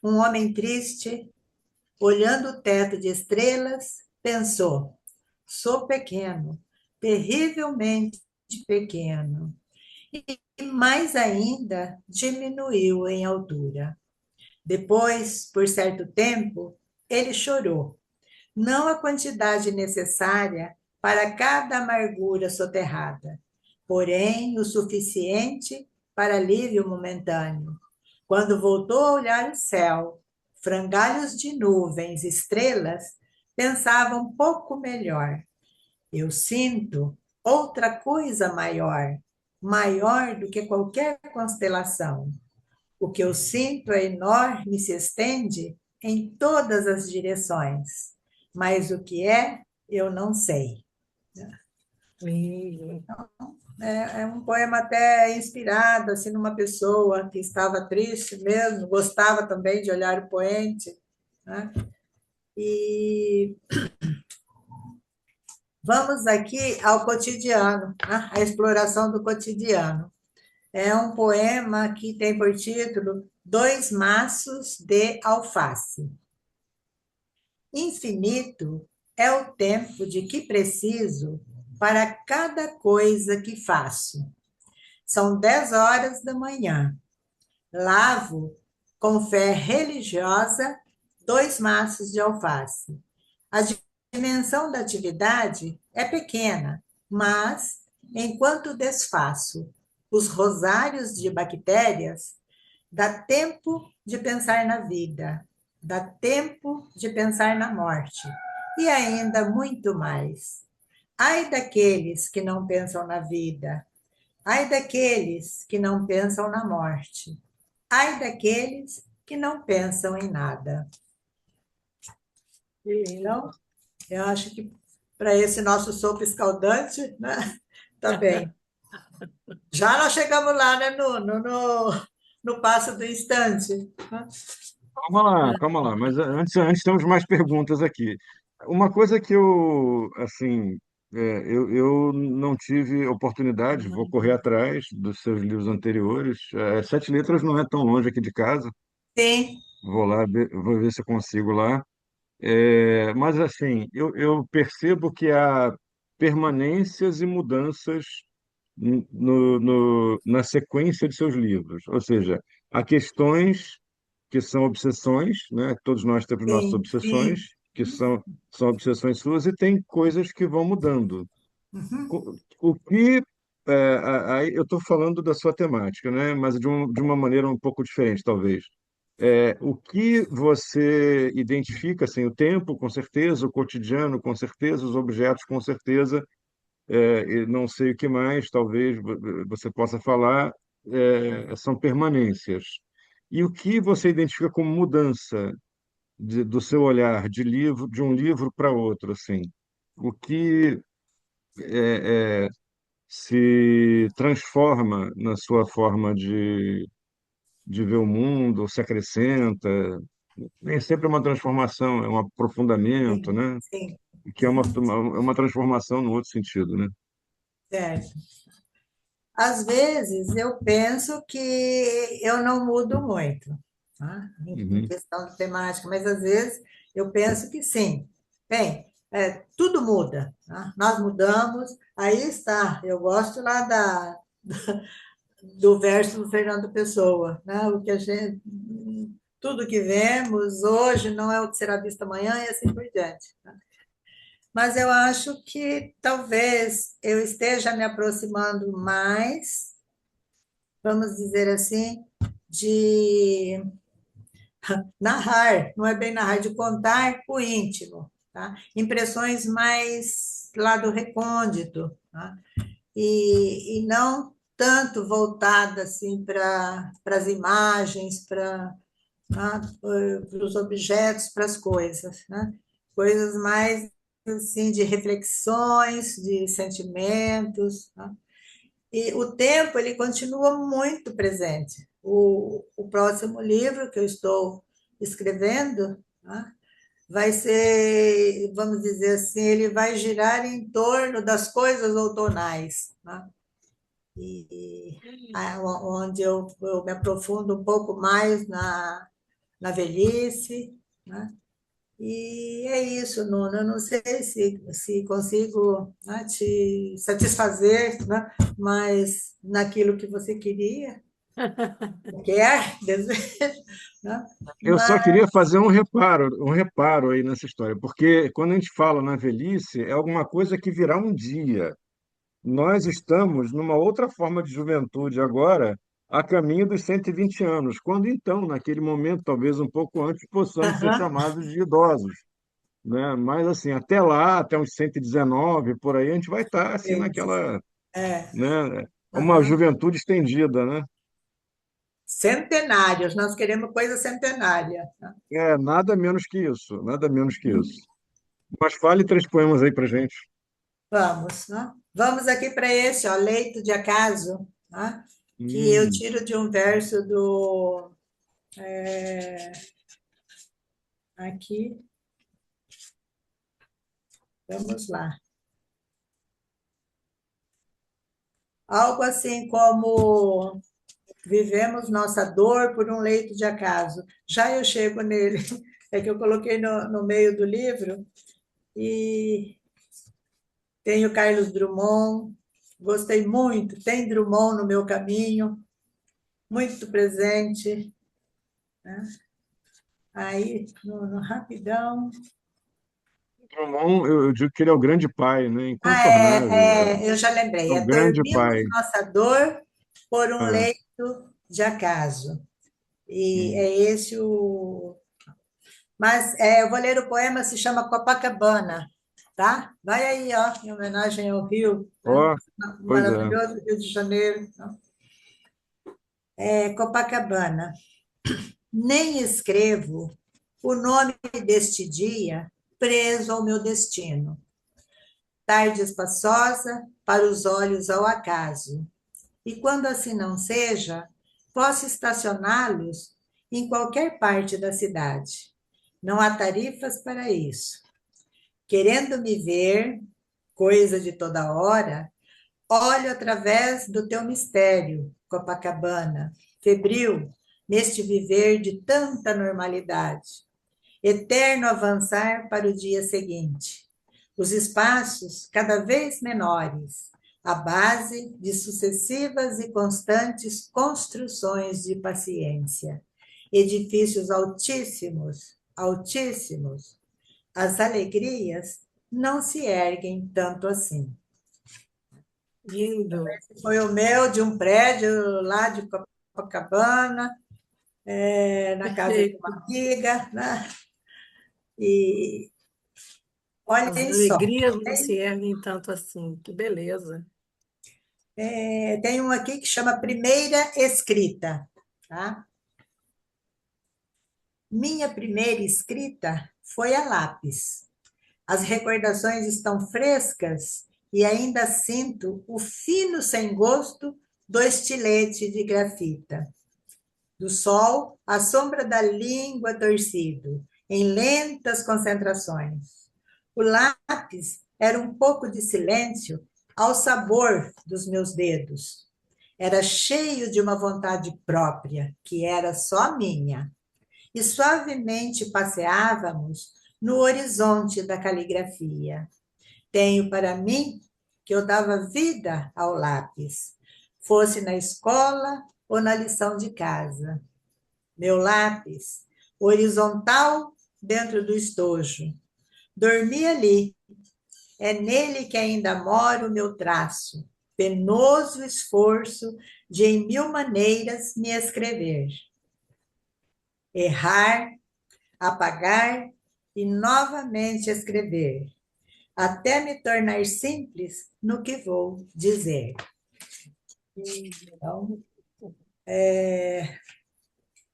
Speaker 4: Um homem triste, olhando o teto de estrelas, pensou: sou pequeno, terrivelmente pequeno. E mais ainda, diminuiu em altura. Depois, por certo tempo, ele chorou. Não a quantidade necessária para cada amargura soterrada, porém o suficiente para alívio momentâneo. Quando voltou a olhar o céu, frangalhos de nuvens, estrelas, pensava um pouco melhor. Eu sinto outra coisa maior, maior do que qualquer constelação. O que eu sinto é enorme e se estende em todas as direções, mas o que é, eu não sei.
Speaker 1: Ih,
Speaker 4: É um poema até inspirado assim numa pessoa que estava triste mesmo, gostava também de olhar o poente, né? E vamos aqui ao cotidiano, né? A exploração do cotidiano. É um poema que tem por título Dois Maços de Alface. Infinito é o tempo de que preciso para cada coisa que faço. São 10 horas da manhã. Lavo, com fé religiosa, 2 maços de alface. A dimensão da atividade é pequena, mas, enquanto desfaço os rosários de bactérias, dá tempo de pensar na vida, dá tempo de pensar na morte e ainda muito mais. Ai daqueles que não pensam na vida, ai daqueles que não pensam na morte, ai daqueles que não pensam em nada.
Speaker 1: que lindo.
Speaker 4: Então, eu acho que para esse nosso sopa escaldante, né, tá bem. Já nós chegamos lá, né, no passo do instante.
Speaker 3: Calma lá, mas antes temos mais perguntas aqui. Uma coisa que eu, assim, eu não tive oportunidade, vou correr atrás dos seus livros anteriores. Sete Letras não é tão longe aqui de casa,
Speaker 4: Sim,
Speaker 3: vou lá, vou ver se eu consigo lá. Mas, assim, eu percebo que há permanências e mudanças na sequência de seus livros. Ou seja, há questões que são obsessões, né? Todos nós temos nossas
Speaker 4: sim,
Speaker 3: obsessões,
Speaker 4: sim.
Speaker 3: que são obsessões suas, e tem coisas que vão mudando. O que aí eu estou falando da sua temática, né? Mas de uma maneira um pouco diferente, talvez. O que você identifica, assim, o tempo, com certeza, o cotidiano, com certeza, os objetos, com certeza, e não sei o que mais, talvez você possa falar, são permanências. E o que você identifica como mudança do seu olhar de um livro para outro, assim? O que se transforma na sua forma de ver o mundo, se acrescenta? Nem sempre é uma transformação, é um aprofundamento,
Speaker 4: Sim,
Speaker 3: né?
Speaker 4: sim,
Speaker 3: Que é uma transformação no outro sentido, né?
Speaker 4: certo. Às vezes eu penso que eu não mudo muito, tá? Em
Speaker 3: Uhum.
Speaker 4: questão de temática, mas às vezes eu penso que sim. Bem, tudo muda, tá? Nós mudamos, aí está. Eu gosto lá do verso do Fernando Pessoa, né? O que a gente, tudo que vemos hoje não é o que será visto amanhã e assim por diante. Mas eu acho que talvez eu esteja me aproximando mais, vamos dizer assim, de narrar, não é bem narrar, de contar o íntimo, tá? Impressões mais lá do recôndito, tá? E não tanto voltada assim para as imagens, para os objetos, para as coisas, né? Coisas mais assim de reflexões, de sentimentos, tá? E o tempo ele continua muito presente. O próximo livro que eu estou escrevendo, tá? Vai ser, vamos dizer assim, ele vai girar em torno das coisas outonais, tá? E onde eu me aprofundo um pouco mais na velhice, né? E é isso, Nuno. Eu não sei se consigo, né, te satisfazer, né, mas naquilo que você queria, quer, deseja, né?
Speaker 3: Eu só
Speaker 4: Mas
Speaker 3: queria fazer um reparo aí nessa história, porque quando a gente fala na velhice, é alguma coisa que virá um dia. Nós estamos numa outra forma de juventude agora, a caminho dos 120 anos, quando então, naquele momento, talvez um pouco antes, possamos ser
Speaker 4: aham,
Speaker 3: chamados de idosos, né? Mas assim, até lá, até uns 119, por aí, a gente vai estar assim naquela,
Speaker 4: é,
Speaker 3: né? Uma
Speaker 4: aham.
Speaker 3: juventude estendida, né?
Speaker 4: Centenários, nós queremos coisa centenária.
Speaker 3: Nada menos que isso, nada menos que isso. Mas fale três poemas aí pra gente.
Speaker 4: Vamos, né? Vamos aqui para esse, ó, Leito de Acaso, né? Que eu
Speaker 3: Hum,
Speaker 4: tiro de um verso do aqui, vamos lá. Algo assim como vivemos nossa dor por um leito de acaso. Já eu chego nele, é que eu coloquei no meio do livro e tenho Carlos Drummond, gostei muito, tem Drummond no meu caminho, muito presente, né? Aí, no rapidão.
Speaker 3: Drummond, eu digo que ele é o grande pai, né?
Speaker 4: Ah,
Speaker 3: Incontornável.
Speaker 4: eu já
Speaker 3: É
Speaker 4: lembrei,
Speaker 3: o
Speaker 4: é
Speaker 3: grande
Speaker 4: Dormimos
Speaker 3: pai.
Speaker 4: nossa dor por um
Speaker 3: Ah,
Speaker 4: leito de acaso. E
Speaker 3: hum.
Speaker 4: é esse o. Mas eu vou ler o poema, se chama Copacabana, tá? Vai aí, ó, em homenagem ao Rio, né?
Speaker 3: Ó, pois é.
Speaker 4: Maravilhoso Rio de Janeiro. Né? Copacabana. Nem escrevo o nome deste dia preso ao meu destino. Tarde espaçosa para os olhos ao acaso. E quando assim não seja, posso estacioná-los em qualquer parte da cidade. Não há tarifas para isso. Querendo me ver, coisa de toda hora, olho através do teu mistério, Copacabana, febril, neste viver de tanta normalidade. Eterno avançar para o dia seguinte. Os espaços cada vez menores, a base de sucessivas e constantes construções de paciência. Edifícios altíssimos, altíssimos. As alegrias não se erguem tanto assim.
Speaker 1: Lindo.
Speaker 4: Foi o meu, de um prédio lá de Copacabana, na casa de uma
Speaker 1: Perfeito.
Speaker 4: amiga, né? E
Speaker 1: As
Speaker 4: olhem só,
Speaker 1: alegrias não se erguem tanto assim. Que beleza.
Speaker 4: tem um aqui que chama Primeira Escrita, tá? Minha primeira escrita foi a lápis. As recordações estão frescas e ainda sinto o fino sem gosto do estilete de grafita. Do sol, a sombra da língua torcido, em lentas concentrações. O lápis era um pouco de silêncio ao sabor dos meus dedos. Era cheio de uma vontade própria, que era só minha. E suavemente passeávamos no horizonte da caligrafia. Tenho para mim que eu dava vida ao lápis, fosse na escola ou na lição de casa. Meu lápis, horizontal dentro do estojo. Dormi ali. É nele que ainda mora o meu traço, penoso esforço de em mil maneiras me escrever. Errar, apagar e novamente escrever, até me tornar simples no que vou dizer. Então,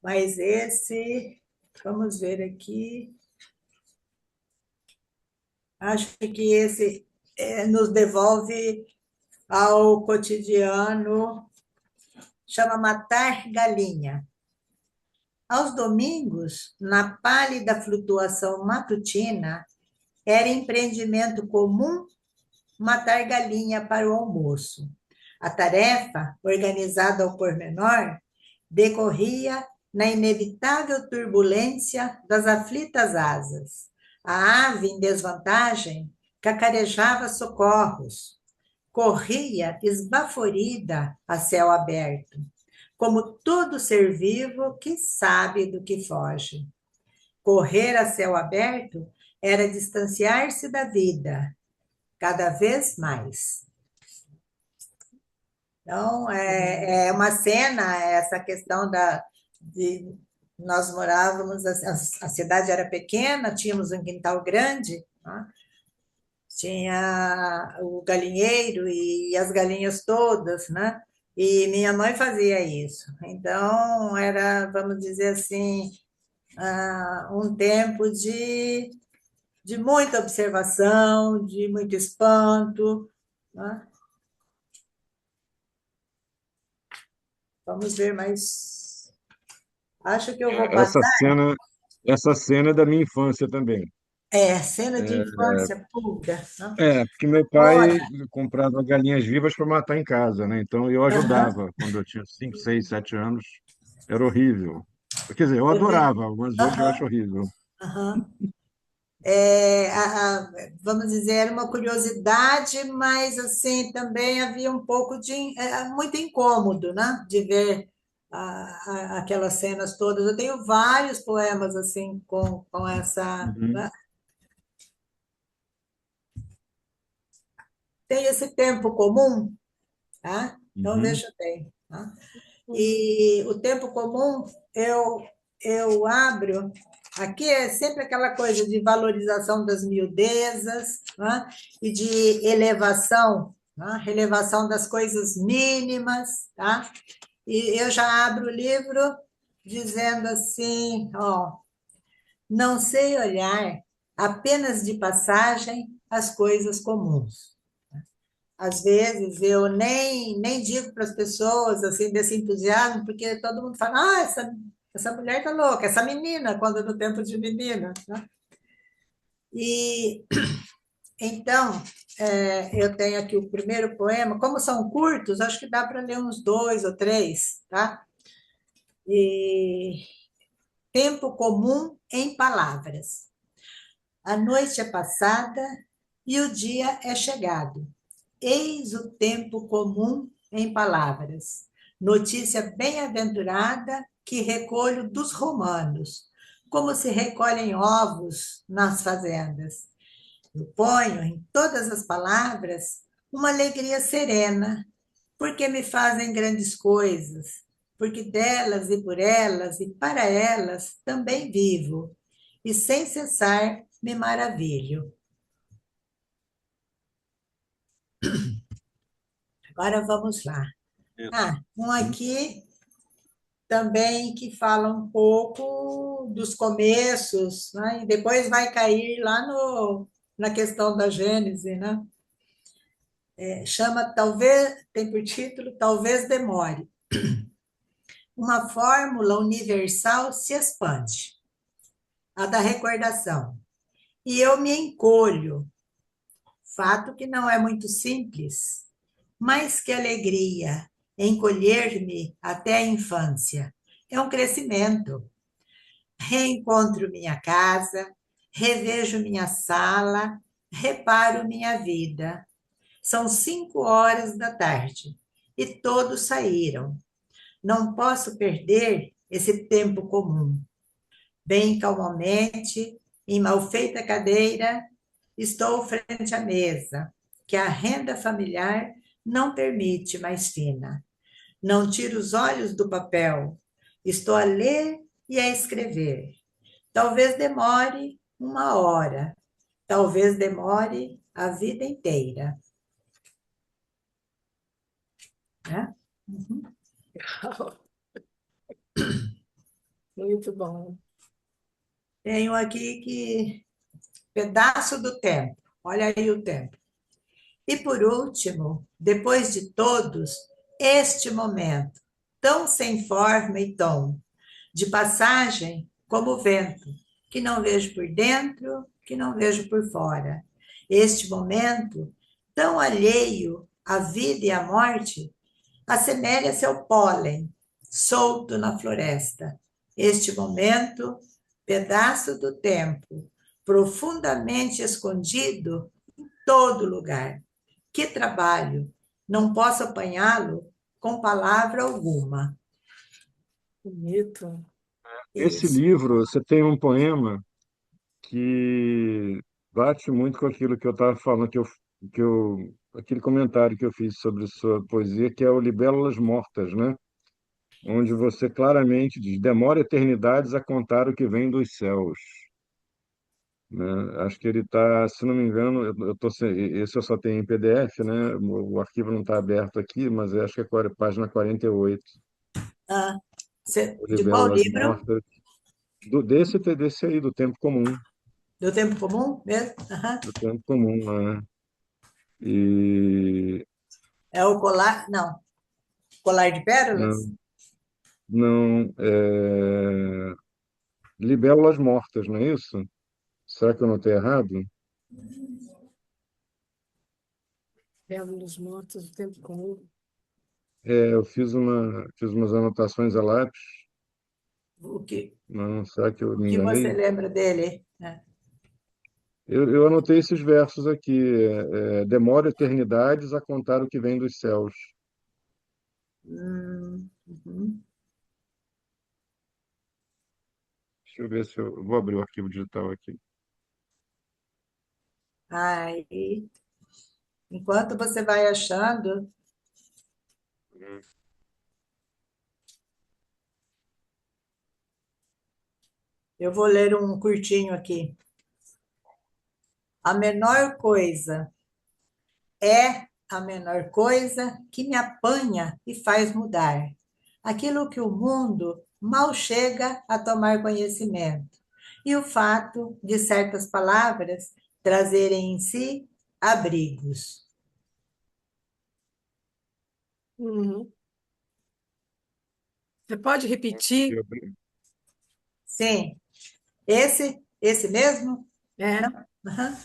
Speaker 4: mas esse, vamos ver aqui, acho que esse nos devolve ao cotidiano, chama Matar Galinha. Aos domingos, na pálida flutuação matutina, era empreendimento comum matar galinha para o almoço. A tarefa, organizada ao pormenor, decorria na inevitável turbulência das aflitas asas. A ave em desvantagem cacarejava socorros, corria esbaforida a céu aberto, como todo ser vivo que sabe do que foge. Correr a céu aberto era distanciar-se da vida, cada vez mais. Então, é uma cena, essa questão de nós morávamos, a cidade era pequena, tínhamos um quintal grande, né? Tinha o galinheiro e as galinhas todas, né? E minha mãe fazia isso. Então, era, vamos dizer assim, um tempo de muita observação, de muito espanto, né? Vamos ver mais. Acho que eu vou
Speaker 3: Essa
Speaker 4: passar.
Speaker 3: cena, essa cena é da minha infância também.
Speaker 4: Cena de infância pura, né?
Speaker 3: Porque meu pai
Speaker 4: Ora,
Speaker 3: comprava galinhas vivas para matar em casa, né? Então eu
Speaker 4: aham,
Speaker 3: ajudava quando eu tinha 5, 6, 7 anos. Era horrível. Quer dizer, eu
Speaker 4: eu vi,
Speaker 3: adorava, mas hoje eu acho
Speaker 4: aham,
Speaker 3: horrível.
Speaker 4: aham. Vamos dizer, era uma curiosidade, mas assim também havia um pouco de muito incômodo, né? De ver aquelas cenas todas. Eu tenho vários poemas assim com essa,
Speaker 3: Uhum,
Speaker 4: né? Tem esse tempo comum, tá? Então
Speaker 3: uhum.
Speaker 4: veja bem, tá? E o tempo comum eu abro. Aqui é sempre aquela coisa de valorização das miudezas, né? E de elevação, né? Elevação das coisas mínimas, tá? E eu já abro o livro dizendo assim, ó, não sei olhar apenas de passagem as coisas comuns. Às vezes eu nem digo para as pessoas assim desse entusiasmo, porque todo mundo fala, essa mulher está louca, essa menina, quando é no tempo de menina, né? E então, eu tenho aqui o primeiro poema, como são curtos, acho que dá para ler uns dois ou três, tá? E tempo comum em palavras. A noite é passada e o dia é chegado. Eis o tempo comum em palavras. Notícia bem-aventurada que recolho dos romanos, como se recolhem ovos nas fazendas. Eu ponho em todas as palavras uma alegria serena, porque me fazem grandes coisas, porque delas e por elas e para elas também vivo, e sem cessar me maravilho. Agora vamos lá. Um aqui também que fala um pouco dos começos, né? E depois vai cair lá na questão da Gênese, né? Chama talvez, tem por título Talvez Demore. Uma fórmula universal se expande, a da recordação. E eu me encolho, fato que não é muito simples, mas que alegria encolher-me até a infância. É um crescimento. Reencontro minha casa, revejo minha sala, reparo minha vida. São 5 horas da tarde e todos saíram. Não posso perder esse tempo comum. Bem calmamente, em malfeita cadeira, estou frente à mesa, que a renda familiar não permite mais fina. Não tiro os olhos do papel. Estou a ler e a escrever. Talvez demore 1 hora, talvez demore a vida inteira. Né? Uhum.
Speaker 1: Muito bom.
Speaker 4: Tenho aqui que pedaço do tempo. Olha aí o tempo. E por último, depois de todos, este momento, tão sem forma e tom, de passagem como o vento, que não vejo por dentro, que não vejo por fora. Este momento, tão alheio à vida e à morte, assemelha-se ao pólen, solto na floresta. Este momento, pedaço do tempo, profundamente escondido em todo lugar. Que trabalho! Não posso apanhá-lo com palavra alguma.
Speaker 1: Bonito.
Speaker 3: Esse
Speaker 4: Isso.
Speaker 3: livro, você tem um poema que bate muito com aquilo que eu estava falando, aquele comentário que eu fiz sobre sua poesia, que é o Libélulas Mortas, né? Onde você claramente diz: demora eternidades a contar o que vem dos céus. Né? Acho que ele está, se não me engano, esse eu só tenho em PDF, né? O arquivo não está aberto aqui, mas eu acho que é página 48,
Speaker 4: Ah,
Speaker 3: o
Speaker 4: de qual
Speaker 3: Libélulas
Speaker 4: livro?
Speaker 3: Mortas, desse aí, do tempo comum,
Speaker 4: Do tempo comum mesmo? Aham.
Speaker 3: do tempo comum, né? E
Speaker 4: É o colar? Não. Colar de pérolas?
Speaker 3: não, não, Libélulas Mortas, não é isso? Será que eu notei errado?
Speaker 1: Belo dos Mortos, o tempo comum.
Speaker 3: Eu fiz umas anotações a lápis,
Speaker 4: O que,
Speaker 3: não, será que eu
Speaker 4: o
Speaker 3: me
Speaker 4: que você
Speaker 3: enganei?
Speaker 4: lembra dele?
Speaker 3: Eu anotei esses versos aqui. Demora eternidades a contar o que vem dos céus.
Speaker 4: Uhum.
Speaker 3: Deixa eu ver se eu vou abrir o arquivo digital aqui.
Speaker 4: Aí, enquanto você vai achando, eu vou ler um curtinho aqui. A menor coisa é a menor coisa que me apanha e faz mudar. Aquilo que o mundo mal chega a tomar conhecimento. E o fato de certas palavras trazerem em si abrigos.
Speaker 1: Uhum. Você pode repetir?
Speaker 4: Sim, esse mesmo?
Speaker 1: É,
Speaker 4: Não? Uhum.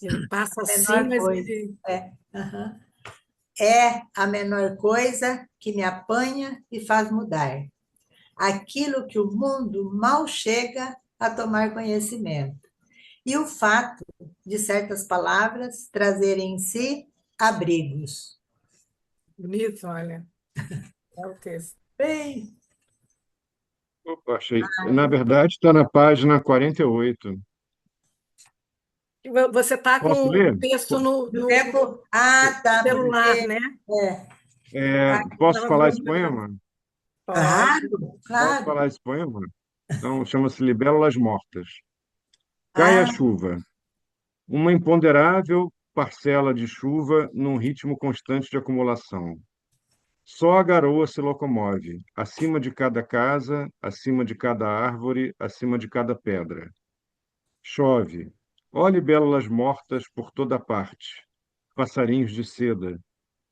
Speaker 1: ele passa
Speaker 4: A
Speaker 1: assim,
Speaker 4: menor
Speaker 1: mas
Speaker 4: coisa.
Speaker 1: ele.
Speaker 4: Uhum. É a menor coisa que me apanha e faz mudar. Aquilo que o mundo mal chega a tomar conhecimento. E o fato de certas palavras trazerem em si abrigos.
Speaker 1: Bonito, olha. É o texto.
Speaker 4: Bem,
Speaker 3: Opa, achei. Na verdade, está na página 48.
Speaker 1: Você está com
Speaker 3: Posso
Speaker 1: o
Speaker 3: ler?
Speaker 1: texto
Speaker 4: Do tempo. Ah,
Speaker 1: no
Speaker 4: tá,
Speaker 1: celular,
Speaker 4: porque.
Speaker 1: né?
Speaker 4: É. Ah,
Speaker 3: Posso
Speaker 1: Estava
Speaker 3: falar esse
Speaker 1: procurando.
Speaker 3: poema?
Speaker 1: Pode.
Speaker 4: claro,
Speaker 3: Posso
Speaker 4: claro.
Speaker 3: falar esse poema? Então, chama-se Libélulas Mortas. Cai a
Speaker 4: Ah,
Speaker 3: chuva. Uma imponderável parcela de chuva num ritmo constante de acumulação. Só a garoa se locomove, acima de cada casa, acima de cada árvore, acima de cada pedra. Chove. Ó libélulas mortas por toda parte. Passarinhos de seda.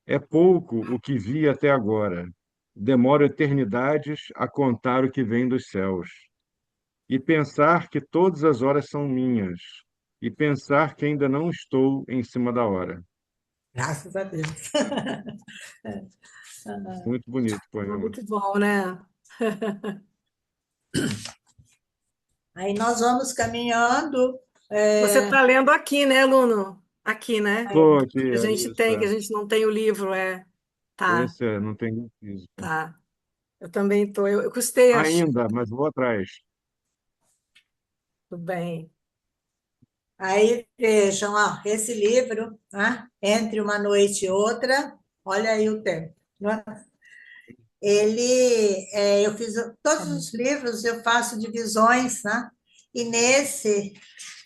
Speaker 3: É pouco o que vi até agora. Demoro eternidades a contar o que vem dos céus. E pensar que todas as horas são minhas. E pensar que ainda não estou em cima da hora.
Speaker 4: graças a Deus.
Speaker 3: Muito bonito o poema.
Speaker 1: Muito bom, né?
Speaker 4: Aí nós vamos caminhando.
Speaker 1: Você
Speaker 4: é,
Speaker 1: está lendo aqui, né, Luno? Aqui, né?
Speaker 3: Estou aqui,
Speaker 1: Que a
Speaker 3: é
Speaker 1: gente
Speaker 3: isso.
Speaker 1: tem, que
Speaker 3: É.
Speaker 1: a gente não tem o livro, é. Tá,
Speaker 3: Esse é, não tem livro físico.
Speaker 1: tá. Eu também estou. Eu custei achar.
Speaker 3: Ainda, mas vou atrás.
Speaker 1: Tudo bem.
Speaker 4: Aí vejam, ó, esse livro, né, Entre uma Noite e Outra, olha aí o tempo. Né? Eu fiz todos os livros, eu faço divisões, né? E nesse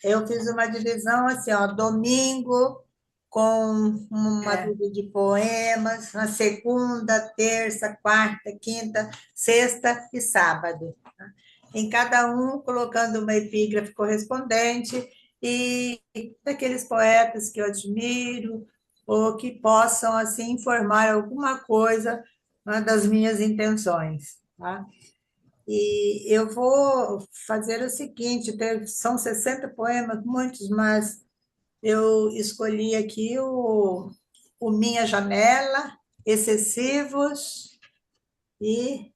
Speaker 4: eu fiz uma divisão assim, ó, domingo com uma
Speaker 1: É,
Speaker 4: dúzia de poemas, na segunda, terça, quarta, quinta, sexta e sábado. Em cada um colocando uma epígrafe correspondente e daqueles poetas que eu admiro ou que possam assim informar alguma coisa, né, das minhas intenções, tá? E eu vou fazer o seguinte, são 60 poemas, muitos, mas eu escolhi aqui o Minha Janela, Excessivos e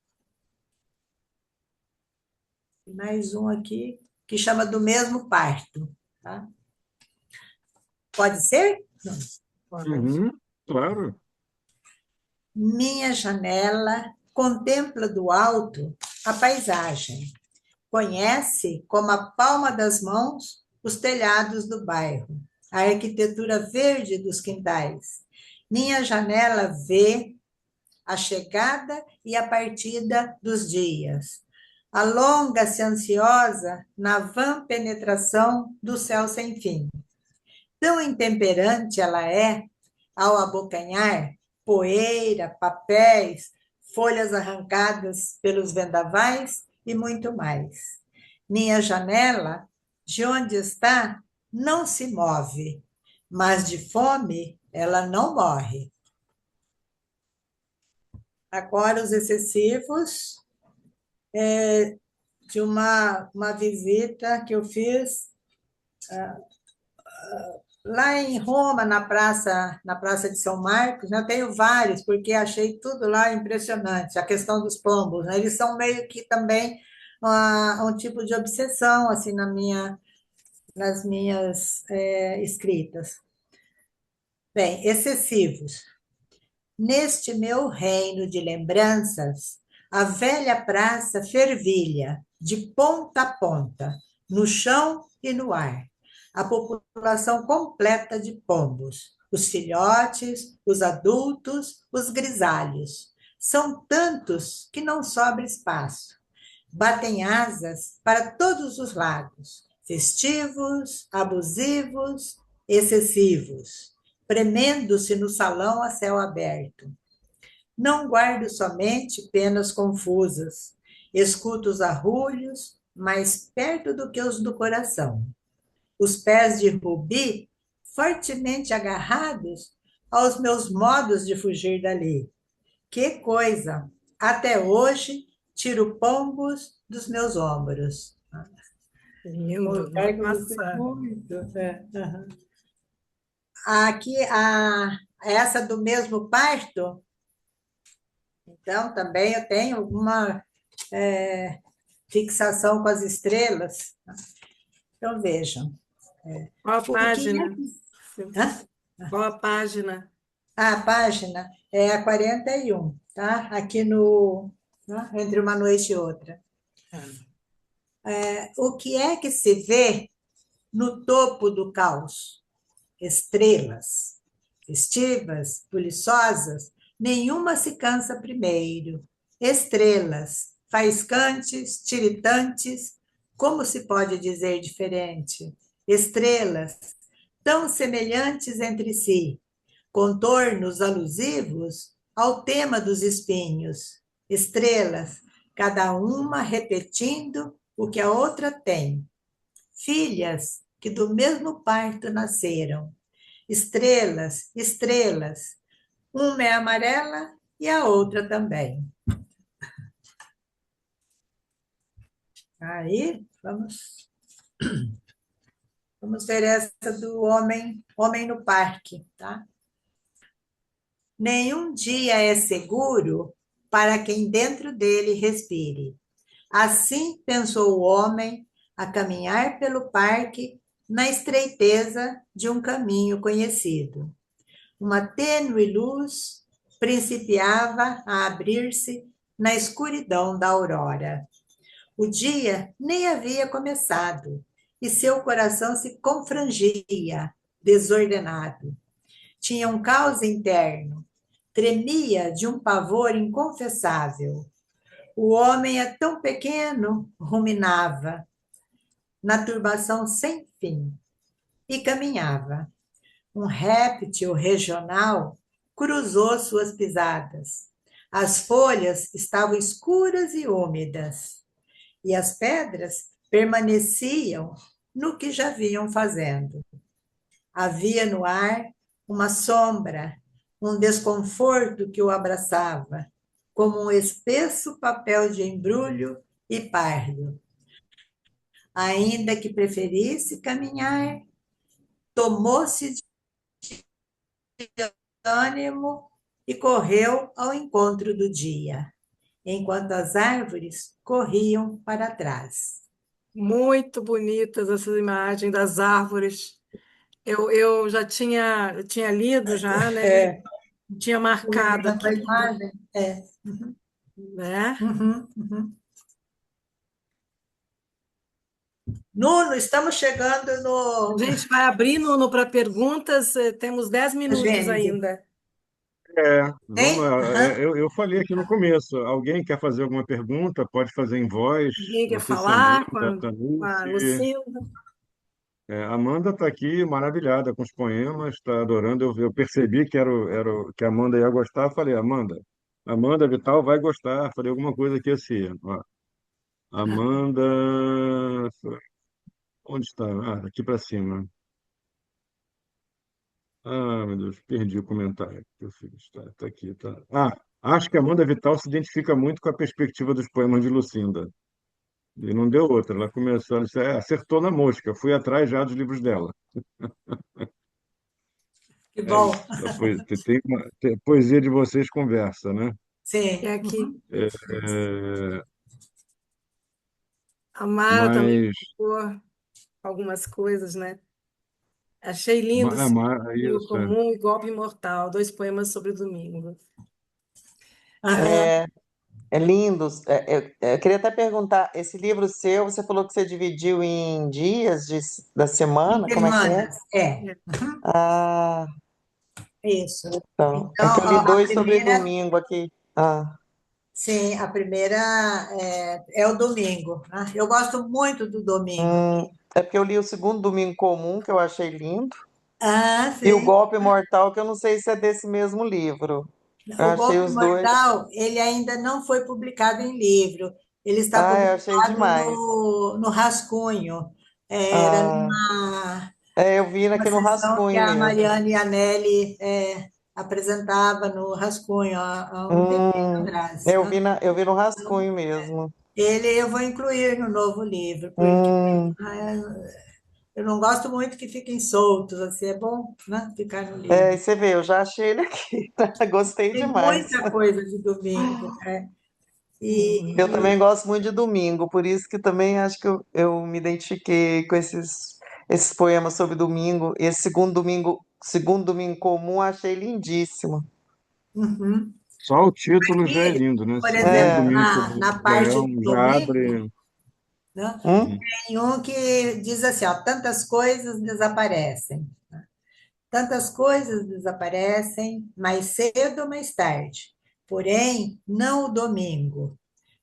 Speaker 4: mais um aqui que chama Do Mesmo Parto. Tá? Pode ser?
Speaker 1: pode.
Speaker 3: Uhum, claro.
Speaker 4: Minha janela contempla do alto a paisagem. Conhece como a palma das mãos os telhados do bairro, a arquitetura verde dos quintais. Minha janela vê a chegada e a partida dos dias. Alonga-se ansiosa na vã penetração do céu sem fim. Tão intemperante ela é, ao abocanhar, poeira, papéis, folhas arrancadas pelos vendavais e muito mais. Minha janela, de onde está, não se move, mas de fome ela não morre. Agora, os excessivos de uma visita que eu fiz lá em Roma, na praça de São Marcos, né, eu tenho vários, porque achei tudo lá impressionante. A questão dos pombos, né, eles são meio que também um tipo de obsessão assim nas minhas escritas. Bem, excessivos. Neste meu reino de lembranças, a velha praça fervilha, de ponta a ponta, no chão e no ar. A população completa de pombos, os filhotes, os adultos, os grisalhos. São tantos que não sobra espaço. Batem asas para todos os lados, festivos, abusivos, excessivos, premendo-se no salão a céu aberto. Não guardo somente penas confusas, escuto os arrulhos mais perto do que os do coração. Os pés de Rubi fortemente agarrados aos meus modos de fugir dali. Que coisa! Até hoje tiro pombos dos meus ombros. Um
Speaker 1: Lindo.
Speaker 4: lugar que eu gostei
Speaker 1: Nossa.
Speaker 4: muito. Uhum. Aqui, essa do mesmo parto, então também eu tenho alguma fixação com as estrelas. Então vejam,
Speaker 1: Qual a
Speaker 4: o que é
Speaker 1: página?
Speaker 4: que... Hã?
Speaker 1: Qual a página?
Speaker 4: A página é a 41, tá? Aqui no, né, Entre uma Noite e Outra.
Speaker 1: Ah,
Speaker 4: O que é que se vê no topo do caos. Estrelas, festivas, buliçosas, nenhuma se cansa primeiro. Estrelas, faiscantes, tiritantes, como se pode dizer diferente? Estrelas, tão semelhantes entre si, contornos alusivos ao tema dos espinhos. Estrelas, cada uma repetindo o que a outra tem. Filhas que do mesmo parto nasceram. Estrelas, estrelas, uma é amarela e a outra também. Aí, vamos ver essa do homem no parque, tá? Nenhum dia é seguro para quem dentro dele respire. Assim pensou o homem a caminhar pelo parque na estreiteza de um caminho conhecido. Uma tênue luz principiava a abrir-se na escuridão da aurora. O dia nem havia começado e seu coração se confrangia, desordenado. Tinha um caos interno, tremia de um pavor inconfessável. O homem é tão pequeno, ruminava, na turbação sem fim, e caminhava. Um réptil regional cruzou suas pisadas. As folhas estavam escuras e úmidas, e as pedras permaneciam no que já vinham fazendo. Havia no ar uma sombra, um desconforto que o abraçava, como um espesso papel de embrulho e pardo. Ainda que preferisse caminhar, tomou-se de ânimo e correu ao encontro do dia, enquanto as árvores corriam para trás.
Speaker 1: Muito bonitas essas imagens das árvores. Eu eu tinha lido já, né? Tinha marcado
Speaker 4: Essa
Speaker 1: aqui,
Speaker 4: imagem?
Speaker 1: né?
Speaker 4: Nuno, estamos chegando
Speaker 1: A gente vai abrindo para perguntas, temos 10 minutos
Speaker 4: Agende.
Speaker 1: ainda.
Speaker 3: Vamos,
Speaker 4: Hein?
Speaker 3: eu falei aqui no começo, alguém quer fazer alguma pergunta, pode fazer em voz,
Speaker 1: Ninguém quer
Speaker 3: não sei se
Speaker 1: falar
Speaker 3: Amanda,
Speaker 1: com a
Speaker 3: Tanucci,
Speaker 1: Lucinda?
Speaker 3: Amanda está aqui maravilhada com os poemas, está adorando, eu percebi que a Amanda ia gostar, falei, Amanda Vital vai gostar, falei alguma coisa aqui assim, ó. Amanda, onde está? Ah, aqui para cima. Ah, meu Deus, perdi o comentário que eu fiz. Tá aqui, tá. Ah, acho que a Amanda Vital se identifica muito com a perspectiva dos poemas de Lucinda. E não deu outra. Ela começou, ela disse, acertou na mosca. Fui atrás já dos livros dela.
Speaker 4: Que
Speaker 3: É
Speaker 4: bom.
Speaker 3: isso. Tem poesia de vocês conversa, né?
Speaker 1: E
Speaker 4: Sim.
Speaker 1: aqui,
Speaker 3: É, é,
Speaker 1: a Mara também
Speaker 3: mas,
Speaker 1: colocou algumas coisas, né? Achei lindo,
Speaker 3: ma-
Speaker 1: sim,
Speaker 3: ma-
Speaker 1: Domingo
Speaker 3: isso,
Speaker 1: Comum e Golpe Mortal, dois poemas sobre o domingo.
Speaker 4: Aham.
Speaker 5: É, é lindo. Eu queria até perguntar, esse livro seu, você falou que você dividiu em dias da semana, como é que é?
Speaker 4: Semanas,
Speaker 1: É.
Speaker 5: Ah,
Speaker 4: isso.
Speaker 5: então, é
Speaker 4: Então,
Speaker 5: que eu li
Speaker 4: a
Speaker 5: dois sobre
Speaker 4: primeira,
Speaker 5: domingo aqui. Ah,
Speaker 4: sim, a primeira é o domingo, né? Eu gosto muito do domingo.
Speaker 5: é porque eu li o segundo Domingo Comum, que eu achei lindo,
Speaker 4: Ah,
Speaker 5: e o
Speaker 4: sim.
Speaker 5: Golpe Mortal, que eu não sei se é desse mesmo livro. Eu
Speaker 4: O
Speaker 5: achei
Speaker 4: Golpe
Speaker 5: os dois.
Speaker 4: Mortal, ele ainda não foi publicado em livro. Ele está
Speaker 5: Ah, eu achei
Speaker 4: publicado
Speaker 5: demais.
Speaker 4: no rascunho. Era
Speaker 5: Ah,
Speaker 4: numa
Speaker 5: eu vi
Speaker 4: uma
Speaker 5: aqui no
Speaker 4: sessão que
Speaker 5: rascunho
Speaker 4: a
Speaker 5: mesmo.
Speaker 4: Mariane Anelli apresentava no rascunho há um tempinho
Speaker 5: Hum,
Speaker 4: atrás, né?
Speaker 5: eu vi no rascunho mesmo.
Speaker 4: Ele eu vou incluir no novo livro, porque
Speaker 5: Hum.
Speaker 4: eu não gosto muito que fiquem soltos, assim, é bom, né, ficar no livro.
Speaker 5: E você vê, eu já achei ele aqui, tá? Gostei
Speaker 4: Tem
Speaker 5: demais.
Speaker 4: muita coisa de domingo, né?
Speaker 5: Eu
Speaker 4: E,
Speaker 5: também gosto muito de domingo, por isso que também acho que eu me identifiquei com esses poemas sobre domingo. Esse segundo domingo comum, achei lindíssimo.
Speaker 4: uhum.
Speaker 3: só o título já é
Speaker 4: E,
Speaker 3: lindo, né?
Speaker 4: por
Speaker 3: Segundo
Speaker 4: exemplo,
Speaker 5: É,
Speaker 3: domingo
Speaker 4: na
Speaker 3: comum, já é
Speaker 4: parte do
Speaker 3: já
Speaker 4: domingo,
Speaker 3: abre.
Speaker 4: né?
Speaker 5: Hum?
Speaker 4: Tem um que diz assim, ó, tantas coisas desaparecem. Tantas coisas desaparecem, mais cedo ou mais tarde. Porém, não o domingo.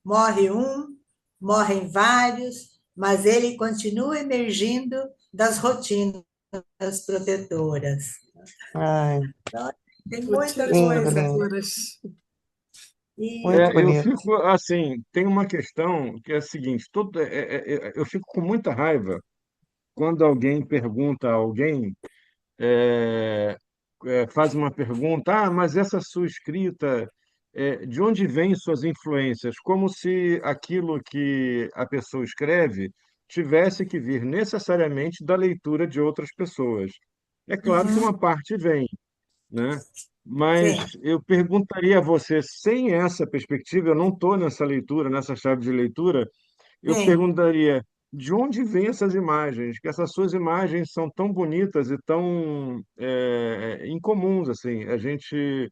Speaker 4: Morre um, morrem vários, mas ele continua emergindo das rotinas protetoras.
Speaker 5: Ai,
Speaker 4: Então, tem muita
Speaker 1: Rotinas
Speaker 5: lindo,
Speaker 4: coisa.
Speaker 5: lindo.
Speaker 1: protetoras.
Speaker 4: E
Speaker 5: Muito
Speaker 3: Eu
Speaker 5: bonito.
Speaker 3: fico assim, tem uma questão que é a seguinte, eu fico com muita raiva quando alguém pergunta a alguém, é, faz uma pergunta, mas essa sua escrita, de onde vêm suas influências? Como se aquilo que a pessoa escreve tivesse que vir necessariamente da leitura de outras pessoas. É claro que uma
Speaker 4: uhum,
Speaker 3: parte vem, né? Mas
Speaker 4: sim,
Speaker 3: eu perguntaria a você, sem essa perspectiva, eu não estou nessa leitura, nessa chave de leitura, eu
Speaker 4: sim,
Speaker 3: perguntaria de onde vêm essas imagens, que essas suas imagens são tão bonitas e tão incomuns, assim. A gente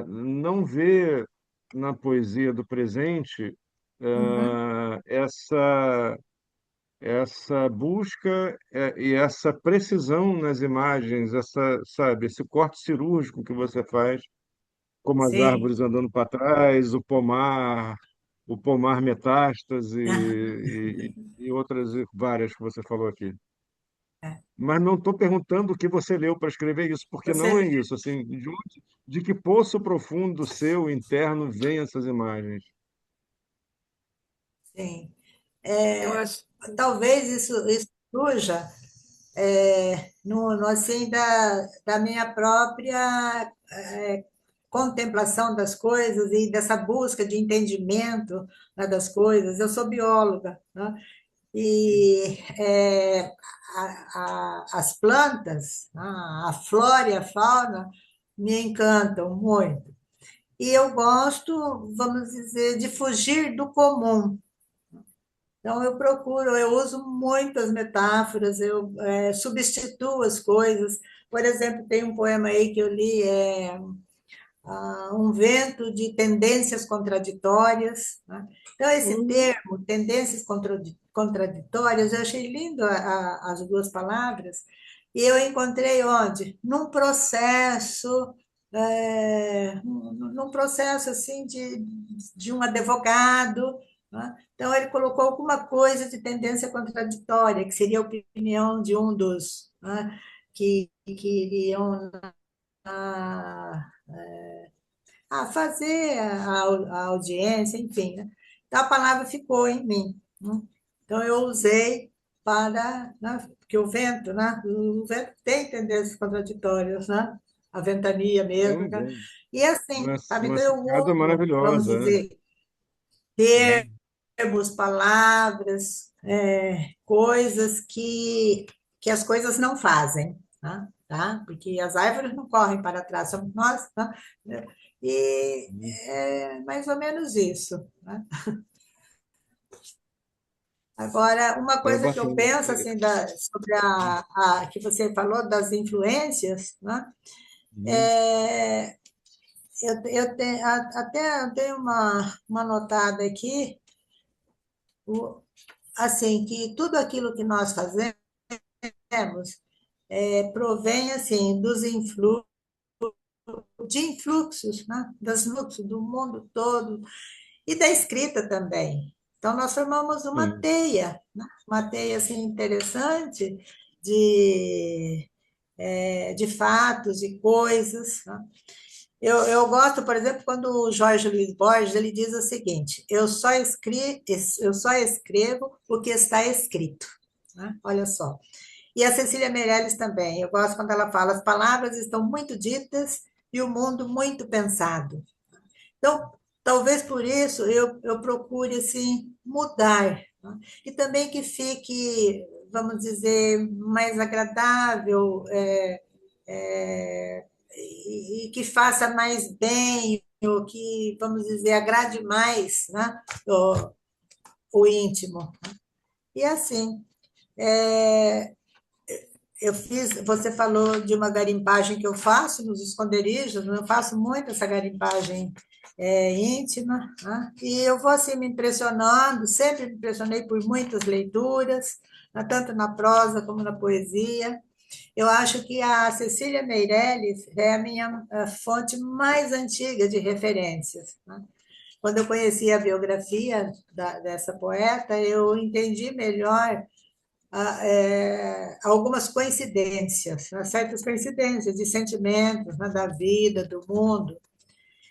Speaker 3: não vê na poesia do presente
Speaker 4: uhum,
Speaker 3: essa busca e essa precisão nas imagens, sabe, esse corte cirúrgico que você faz, como as
Speaker 4: sim.
Speaker 3: árvores andando para trás, o pomar metástase e outras várias que você falou aqui. Mas não estou perguntando o que você leu para escrever isso, porque não é
Speaker 4: Você,
Speaker 3: isso. Assim, de que poço profundo seu interno vêm essas imagens?
Speaker 4: sim.
Speaker 1: Eu acho.
Speaker 4: Talvez isso surja assim, da minha própria contemplação das coisas e dessa busca de entendimento, né, das coisas. Eu sou bióloga, né? E as plantas, a flora e a fauna me encantam muito. E eu gosto, vamos dizer, de fugir do comum. Então, eu uso muitas metáforas, eu substituo as coisas. Por exemplo, tem um poema aí que eu li, Um vento de tendências contraditórias, né? Então, esse
Speaker 1: Hum,
Speaker 4: termo, tendências contraditórias, eu achei lindo as duas palavras, e eu encontrei onde? Num processo assim de um advogado, né? Então, ele colocou alguma coisa de tendência contraditória, que seria a opinião de um dos, né, que iriam a fazer a audiência, enfim, né? Então, a palavra ficou em mim, né? Então, eu usei para, né? Porque o vento tem tendências contraditórias, né? A ventania mesmo,
Speaker 3: Tem,
Speaker 4: né?
Speaker 3: tem.
Speaker 4: E assim, sabe?
Speaker 3: Uma
Speaker 4: Então, eu
Speaker 3: sacada
Speaker 4: uso, vamos
Speaker 3: maravilhosa, né?
Speaker 4: dizer,
Speaker 3: Uhum.
Speaker 4: termos, palavras, coisas que as coisas não fazem, né? Tá? Porque as árvores não correm para trás, somos nós, né? E
Speaker 3: Uhum.
Speaker 4: é mais ou menos isso, né? Agora, uma
Speaker 3: É
Speaker 4: coisa que eu
Speaker 3: bacana.
Speaker 4: penso assim sobre que você falou das influências, né?
Speaker 3: Uhum.
Speaker 4: É, até eu tenho uma notada aqui, o- assim, que tudo aquilo que nós fazemos provém assim de influxos, né? Das fluxos do mundo todo e da escrita também. Então, nós formamos uma
Speaker 3: Sim.
Speaker 4: teia, né? Uma teia assim, interessante de, de fatos e coisas, né? Eu gosto, por exemplo, quando o Jorge Luiz Borges ele diz o seguinte: eu só escrevo o que está escrito. Né? Olha só. E a Cecília Meirelles também. Eu gosto quando ela fala: as palavras estão muito ditas e o mundo muito pensado. Então, talvez por isso eu procure assim, mudar. Né? E também que fique, vamos dizer, mais agradável e que faça mais bem, ou que, vamos dizer, agrade mais, né? o íntimo. E assim, você falou de uma garimpagem que eu faço nos esconderijos, eu faço muito essa garimpagem íntima, né? E eu vou assim me impressionando, sempre me impressionei por muitas leituras, né, tanto na prosa como na poesia. Eu acho que a Cecília Meirelles é a minha fonte mais antiga de referências, né? Quando eu conheci a biografia dessa poeta, eu entendi melhor algumas coincidências, né, certas coincidências de sentimentos, né, da vida, do mundo.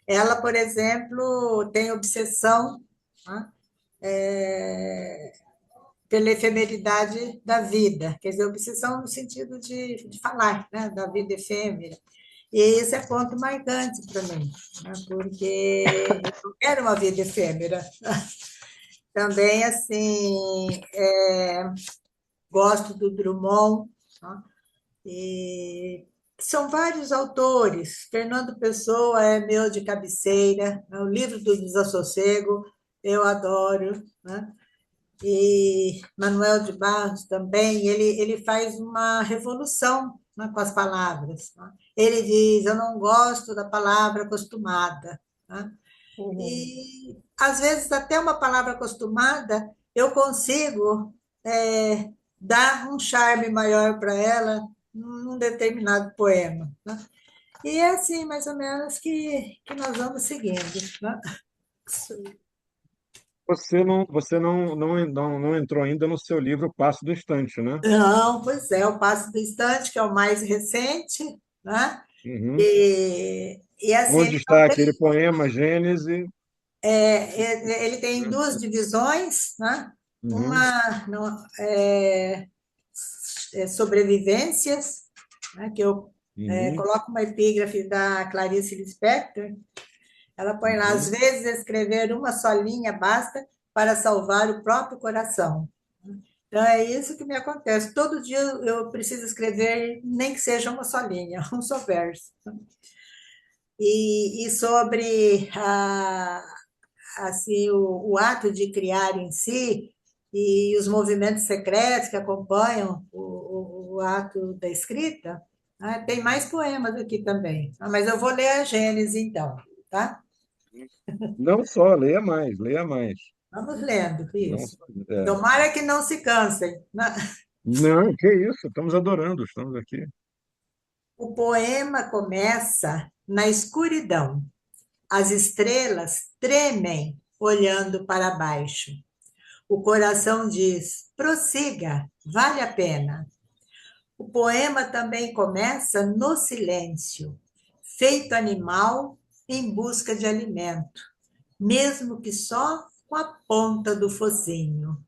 Speaker 4: Ela, por exemplo, tem obsessão, né, pela efemeridade da vida, quer dizer, obsessão no sentido de falar, né, da vida efêmera. E esse é ponto marcante para mim, né, porque eu não quero uma vida efêmera. Também, assim, gosto do Drummond, né, e são vários autores. Fernando Pessoa é meu de cabeceira, né, o livro do Desassossego, eu adoro, né? E Manuel de Barros também, ele faz uma revolução, né, com as palavras, né? Ele diz, eu não gosto da palavra acostumada, né?
Speaker 1: Uhum.
Speaker 4: E, às vezes, até uma palavra acostumada, eu consigo dar um charme maior para ela num determinado poema, né? E é assim, mais ou menos, que nós vamos seguindo, né?
Speaker 3: Você não entrou ainda no seu livro Passo do Instante, né?
Speaker 4: Não, pois é, o Passo do Instante, que é o mais recente, né?
Speaker 3: Uhum.
Speaker 4: E assim,
Speaker 3: Onde está aquele poema Gênese?
Speaker 4: ele tem duas divisões, né?
Speaker 3: Uhum.
Speaker 4: Uma não, sobrevivências, né? Que eu
Speaker 3: Uhum.
Speaker 4: coloco uma epígrafe da Clarice Lispector, ela põe lá, às
Speaker 3: Uhum.
Speaker 4: vezes escrever uma só linha basta para salvar o próprio coração. Então, é isso que me acontece. Todo dia eu preciso escrever, nem que seja uma só linha, um só verso. E sobre assim, o ato de criar em si e os movimentos secretos que acompanham o ato da escrita, né? Tem mais poemas aqui também. Mas eu vou ler a Gênese, então, tá?
Speaker 3: Não só, leia mais, leia mais.
Speaker 4: Vamos lendo,
Speaker 3: Não
Speaker 4: isso.
Speaker 3: só, é.
Speaker 4: Tomara que não se cansem, né?
Speaker 3: Não, que isso, estamos adorando, estamos aqui.
Speaker 4: O poema começa na escuridão. As estrelas tremem olhando para baixo. O coração diz: prossiga, vale a pena. O poema também começa no silêncio, feito animal em busca de alimento, mesmo que só com a ponta do focinho.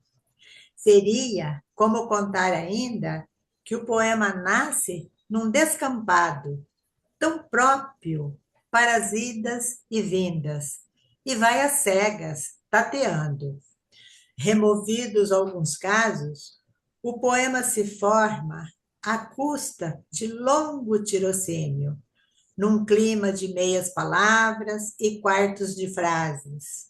Speaker 4: Seria como contar ainda que o poema nasce num descampado, tão próprio para as idas e vindas, e vai às cegas, tateando. Removidos alguns casos, o poema se forma à custa de longo tirocínio, num clima de meias palavras e quartos de frases,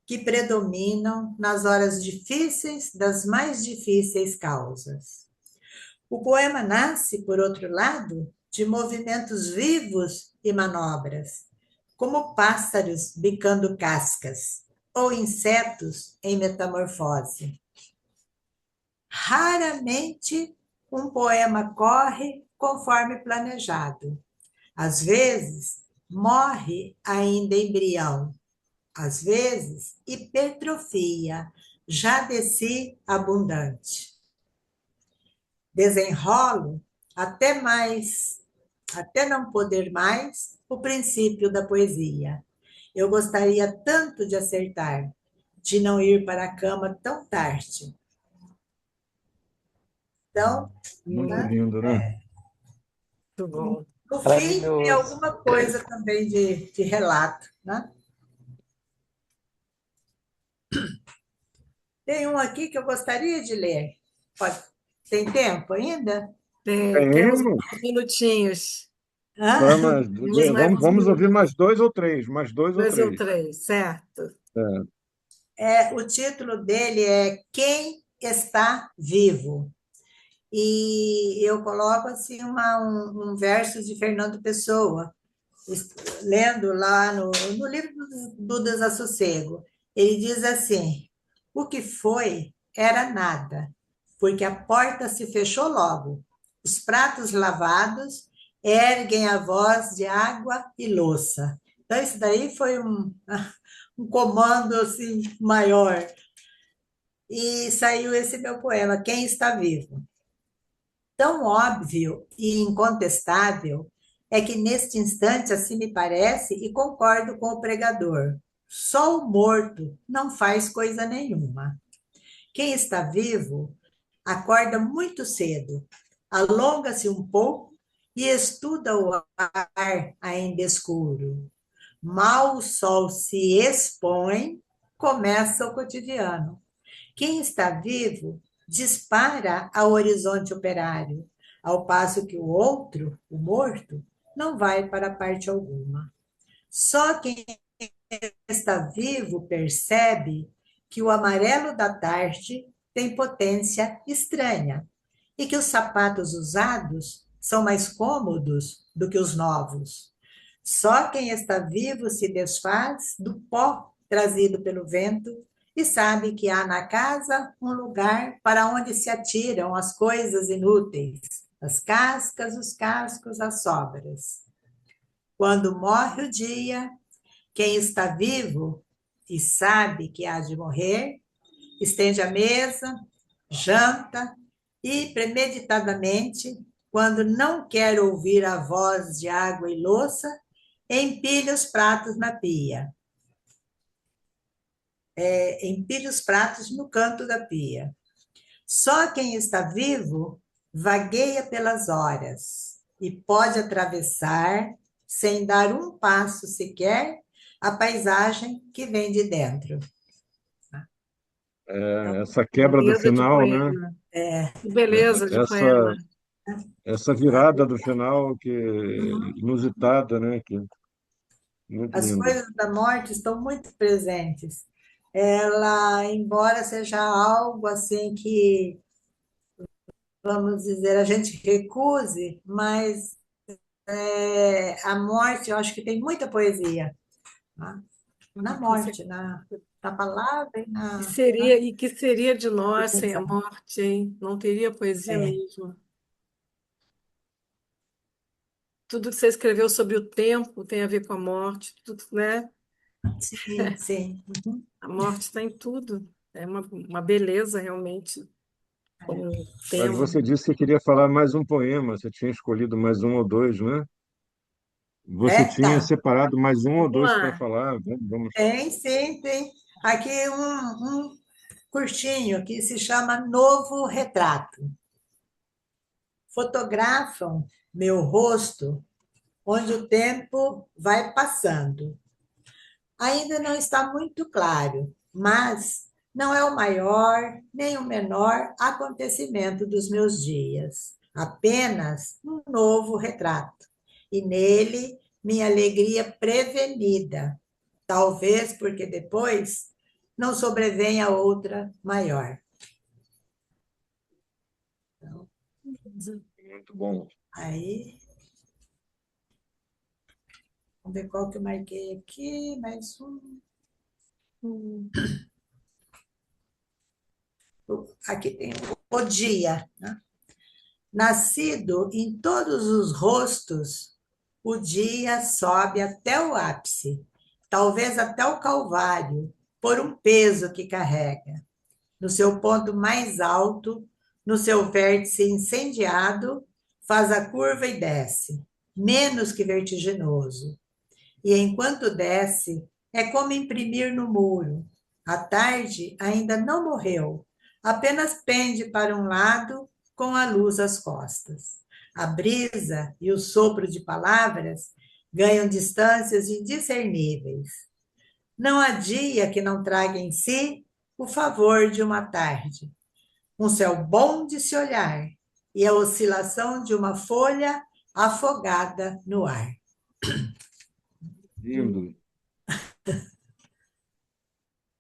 Speaker 4: que predominam nas horas difíceis das mais difíceis causas. O poema nasce, por outro lado, de movimentos vivos e manobras, como pássaros bicando cascas ou insetos em metamorfose. Raramente um poema corre conforme planejado. Às vezes, morre ainda embrião. Às vezes, hipertrofia, já de si abundante. Desenrolo até não poder mais, o princípio da poesia. Eu gostaria tanto de acertar, de não ir para a cama tão tarde. Então,
Speaker 3: Muito
Speaker 1: Muito
Speaker 3: lindo, né?
Speaker 1: bom.
Speaker 4: no fim, tem
Speaker 5: Maravilhoso.
Speaker 4: alguma coisa também de relato, né? Tem um aqui que eu gostaria de ler. Pode. Tem tempo ainda?
Speaker 1: Temos
Speaker 3: Temos.
Speaker 1: uns minutinhos.
Speaker 3: Vamos,
Speaker 1: Temos mais
Speaker 3: vamos,
Speaker 1: uns
Speaker 3: vamos ouvir
Speaker 1: minutos.
Speaker 3: mais dois ou três, mais dois ou
Speaker 1: Dois ou
Speaker 3: três.
Speaker 1: três, certo?
Speaker 3: É.
Speaker 4: O título dele é Quem está vivo? E eu coloco assim um verso de Fernando Pessoa, lendo lá no livro do Desassossego, ele diz assim: o que foi era nada, porque a porta se fechou logo. Os pratos lavados erguem a voz de água e louça. Então, isso daí foi um comando assim maior. E saiu esse meu poema, Quem Está Vivo. Tão óbvio e incontestável é que neste instante assim me parece e concordo com o pregador. Só o morto não faz coisa nenhuma. Quem está vivo acorda muito cedo, alonga-se um pouco e estuda o ar ainda escuro. Mal o sol se expõe, começa o cotidiano. Quem está vivo dispara ao horizonte operário, ao passo que o outro, o morto, não vai para parte alguma. Só quem está vivo percebe que o amarelo da tarde tem potência estranha e que os sapatos usados são mais cômodos do que os novos. Só quem está vivo se desfaz do pó trazido pelo vento e sabe que há na casa um lugar para onde se atiram as coisas inúteis, as cascas, os cascos, as sobras. Quando morre o dia, quem está vivo e sabe que há de morrer, estende a mesa, janta e, premeditadamente, quando não quer ouvir a voz de água e louça, empilha os pratos na pia. Empilha os pratos no canto da pia. Só quem está vivo vagueia pelas horas e pode atravessar, sem dar um passo sequer, a paisagem que vem de dentro.
Speaker 3: Essa quebra do
Speaker 1: Beleza de
Speaker 3: final, né?
Speaker 1: poema. Que beleza de
Speaker 3: Essa,
Speaker 1: poema.
Speaker 3: essa virada do final que
Speaker 4: Uhum.
Speaker 3: inusitada, né? Que muito
Speaker 4: As
Speaker 3: lindo.
Speaker 4: coisas da morte estão muito presentes. Ela, embora seja algo assim que, vamos dizer, a gente recuse, mas a morte, eu acho que tem muita poesia, né? Na
Speaker 1: Com cer-
Speaker 4: morte, na palavra e
Speaker 1: que seria de
Speaker 4: na
Speaker 1: nós sem a
Speaker 4: intenção.
Speaker 1: morte, hein? Não teria poesia
Speaker 4: É,
Speaker 1: mesmo. Tudo que você escreveu sobre o tempo tem a ver com a morte, tudo, né?
Speaker 4: sim, sim. Uhum.
Speaker 1: A morte está em tudo. É uma beleza realmente como um
Speaker 3: Mas
Speaker 1: tema.
Speaker 3: você disse que queria falar mais um poema. Você tinha escolhido mais um ou dois, né? Você tinha
Speaker 4: Tá.
Speaker 3: separado mais um ou
Speaker 1: Vamos
Speaker 3: dois para
Speaker 1: lá.
Speaker 3: falar. Vamos.
Speaker 4: Tem, sim, tem. Aqui um curtinho que se chama Novo Retrato. Fotografam meu rosto onde o tempo vai passando. Ainda não está muito claro, mas não é o maior nem o menor acontecimento dos meus dias. Apenas um novo retrato. E nele, minha alegria prevenida. Talvez porque depois não sobrevenha outra maior. Então,
Speaker 3: Muito bom.
Speaker 4: aí, vamos ver qual que eu marquei aqui. Mais um.
Speaker 1: Hum,
Speaker 4: Aqui tem o dia, né? Nascido em todos os rostos, o dia sobe até o ápice, talvez até o Calvário, por um peso que carrega. No seu ponto mais alto, no seu vértice incendiado, faz a curva e desce, menos que vertiginoso. E enquanto desce, é como imprimir no muro. A tarde ainda não morreu, apenas pende para um lado com a luz às costas. A brisa e o sopro de palavras ganham distâncias indiscerníveis. Não há dia que não traga em si o favor de uma tarde, um céu bom de se olhar e a oscilação de uma folha afogada no ar.
Speaker 3: Lindo.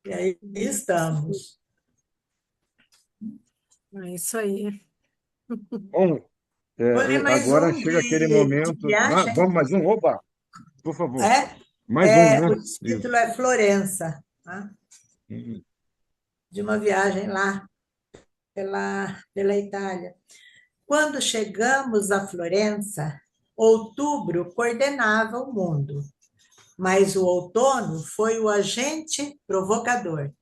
Speaker 4: E aí estamos.
Speaker 1: É isso aí.
Speaker 3: Bom,
Speaker 4: Vou ler mais
Speaker 3: agora
Speaker 4: um
Speaker 3: chega aquele
Speaker 4: de
Speaker 3: momento. Ah,
Speaker 4: viagem.
Speaker 3: vamos mais um? Oba! por favor.
Speaker 4: É,
Speaker 3: Mais um,
Speaker 4: o
Speaker 3: né?
Speaker 4: título
Speaker 3: Isso.
Speaker 4: é Florença, tá?
Speaker 3: Uhum.
Speaker 4: De uma viagem lá pela Itália. Quando chegamos a Florença, outubro coordenava o mundo, mas o outono foi o agente provocador.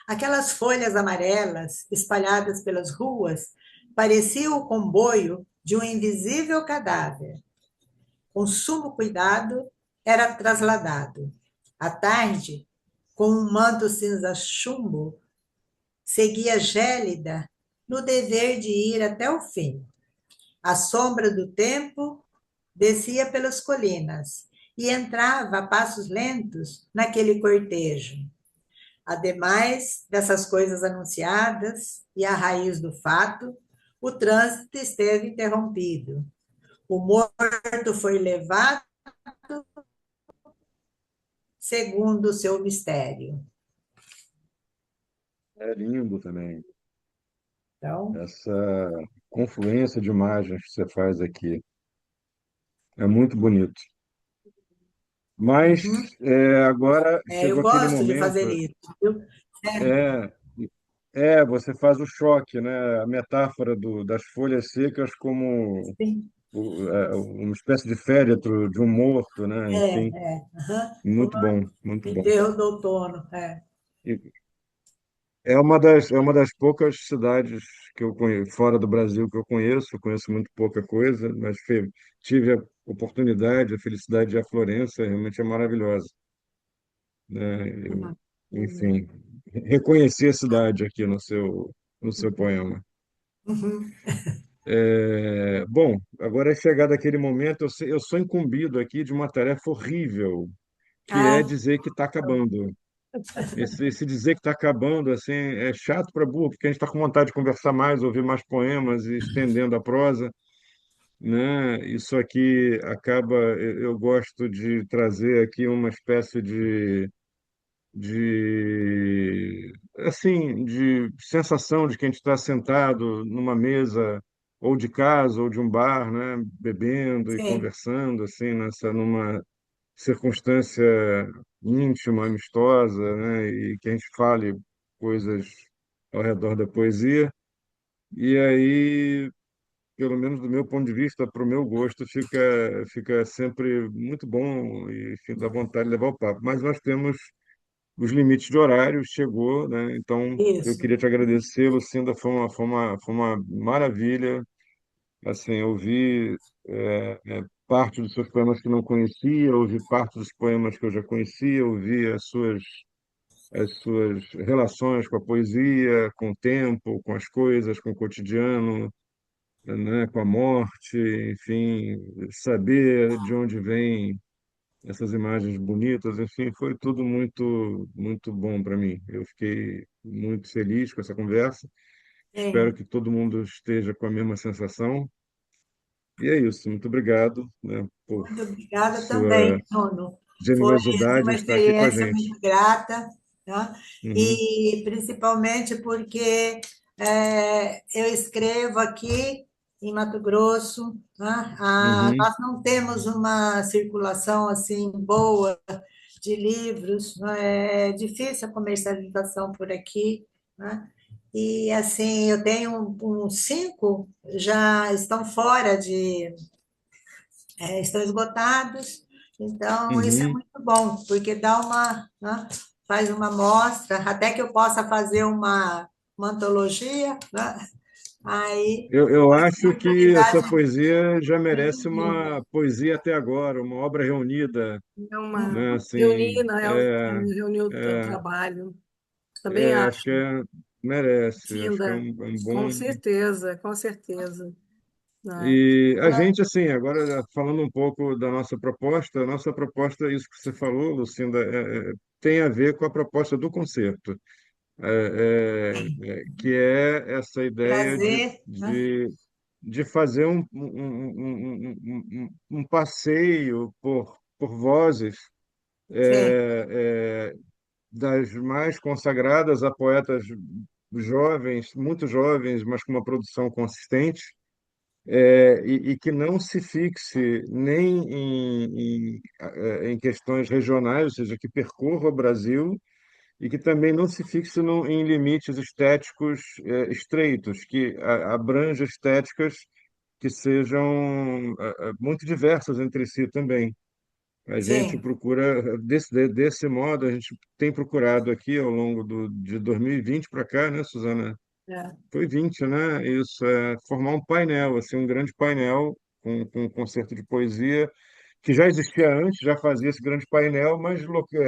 Speaker 4: Aquelas folhas amarelas espalhadas pelas ruas pareciam o comboio de um invisível cadáver. Com sumo cuidado, era trasladado. À tarde, com um manto cinza chumbo, seguia gélida no dever de ir até o fim. A sombra do tempo descia pelas colinas e entrava a passos lentos naquele cortejo. Ademais dessas coisas anunciadas e a raiz do fato, o trânsito esteve interrompido. O morto foi levado segundo o seu mistério.
Speaker 3: É lindo também.
Speaker 4: Então,
Speaker 3: Essa confluência de imagens que você faz aqui. É muito bonito. Mas
Speaker 4: uhum,
Speaker 3: agora
Speaker 4: eu
Speaker 3: chegou aquele
Speaker 4: gosto de
Speaker 3: momento.
Speaker 4: fazer isso, viu? Sério.
Speaker 3: É, você faz o choque, né? A metáfora das folhas secas como
Speaker 4: Sim.
Speaker 3: uma espécie de féretro de um morto, né? Enfim,
Speaker 4: Aham. O
Speaker 3: muito bom, muito bom.
Speaker 4: enterro do outono.
Speaker 3: E é uma das poucas cidades que eu conheço, fora do Brasil que eu conheço muito pouca coisa, mas tive a oportunidade, a felicidade de ir a Florença, realmente é maravilhosa, né?
Speaker 4: Uhum.
Speaker 3: Enfim, reconheci a cidade aqui no seu poema.
Speaker 4: Uhum.
Speaker 3: Bom, agora é chegado aquele momento, eu sou incumbido aqui de uma tarefa horrível, que é
Speaker 4: Ah,
Speaker 3: dizer que está acabando. Esse dizer que está acabando, assim, é chato para burro, porque a gente está com vontade de conversar mais, ouvir mais poemas e estendendo a prosa, né? Isso aqui acaba, eu gosto de trazer aqui uma espécie de sensação de que a gente está sentado numa mesa ou de casa ou de um bar, né, bebendo e
Speaker 4: sim,
Speaker 3: conversando assim numa circunstância íntima, amistosa, né, e que a gente fale coisas ao redor da poesia. E aí, pelo menos do meu ponto de vista, para o meu gosto, fica sempre muito bom e enfim, dá vontade de levar o papo. Mas nós temos os limites de horário, chegou, né? Então, eu
Speaker 4: isso.
Speaker 3: queria te agradecer, Lucinda, foi uma maravilha, assim, ouvir parte dos seus poemas que não conhecia, ouvir parte dos poemas que eu já conhecia, ouvir as suas relações com a poesia, com o tempo, com as coisas, com o cotidiano, né? Com a morte, enfim, saber de onde vem essas imagens bonitas, enfim, foi tudo muito bom para mim. Eu fiquei muito feliz com essa conversa. Espero
Speaker 4: Sim.
Speaker 3: que todo mundo esteja com a mesma sensação. E é isso. Muito obrigado, né, por
Speaker 4: Muito obrigada também,
Speaker 3: sua
Speaker 4: Nuno. Foi assim,
Speaker 3: generosidade em
Speaker 4: uma
Speaker 3: estar aqui com a
Speaker 4: experiência
Speaker 3: gente.
Speaker 4: muito grata, tá?
Speaker 3: Uhum,
Speaker 4: E principalmente porque eu escrevo aqui em Mato Grosso, tá?
Speaker 3: uhum,
Speaker 4: Nós não temos uma circulação assim boa de livros, né? É difícil a comercialização por aqui, né? E assim, eu tenho uns cinco já estão fora estão esgotados. Então, isso é
Speaker 3: uhum.
Speaker 4: muito bom, porque dá né, faz uma amostra, até que eu possa fazer uma antologia, né? Aí,
Speaker 3: Eu
Speaker 4: a
Speaker 3: acho que a sua
Speaker 4: oportunidade
Speaker 3: poesia já
Speaker 4: é
Speaker 3: merece
Speaker 4: bem-vinda.
Speaker 3: uma poesia até agora, uma obra reunida,
Speaker 1: É uma
Speaker 3: né?
Speaker 1: reunir,
Speaker 3: Assim,
Speaker 1: né, reunir o
Speaker 3: é,
Speaker 1: trabalho. Também
Speaker 3: acho
Speaker 1: acho,
Speaker 3: que merece, acho que
Speaker 1: Cinda,
Speaker 3: é um
Speaker 1: com
Speaker 3: bom.
Speaker 1: certeza, com certeza. Né?
Speaker 3: E a gente, assim, agora falando um pouco da nossa proposta, isso que você falou, Lucinda, tem a ver com a proposta do concerto, que é essa ideia
Speaker 4: Prazer, né?
Speaker 3: de fazer um passeio por vozes
Speaker 4: Sim,
Speaker 3: das mais consagradas a poetas jovens, muito jovens, mas com uma produção consistente, e que não se fixe nem em questões regionais, ou seja, que percorra o Brasil, e que também não se fixe em limites estéticos estreitos, que abranja estéticas que sejam muito diversas entre si também. A gente
Speaker 4: Sim,
Speaker 3: procura, desse modo, a gente tem procurado aqui ao longo de 2020 para cá, né, Suzana?
Speaker 1: É.
Speaker 3: Foi 20, né? Isso, formar um painel, assim, um grande painel com um concerto de poesia, que já existia antes, já fazia esse grande painel, mas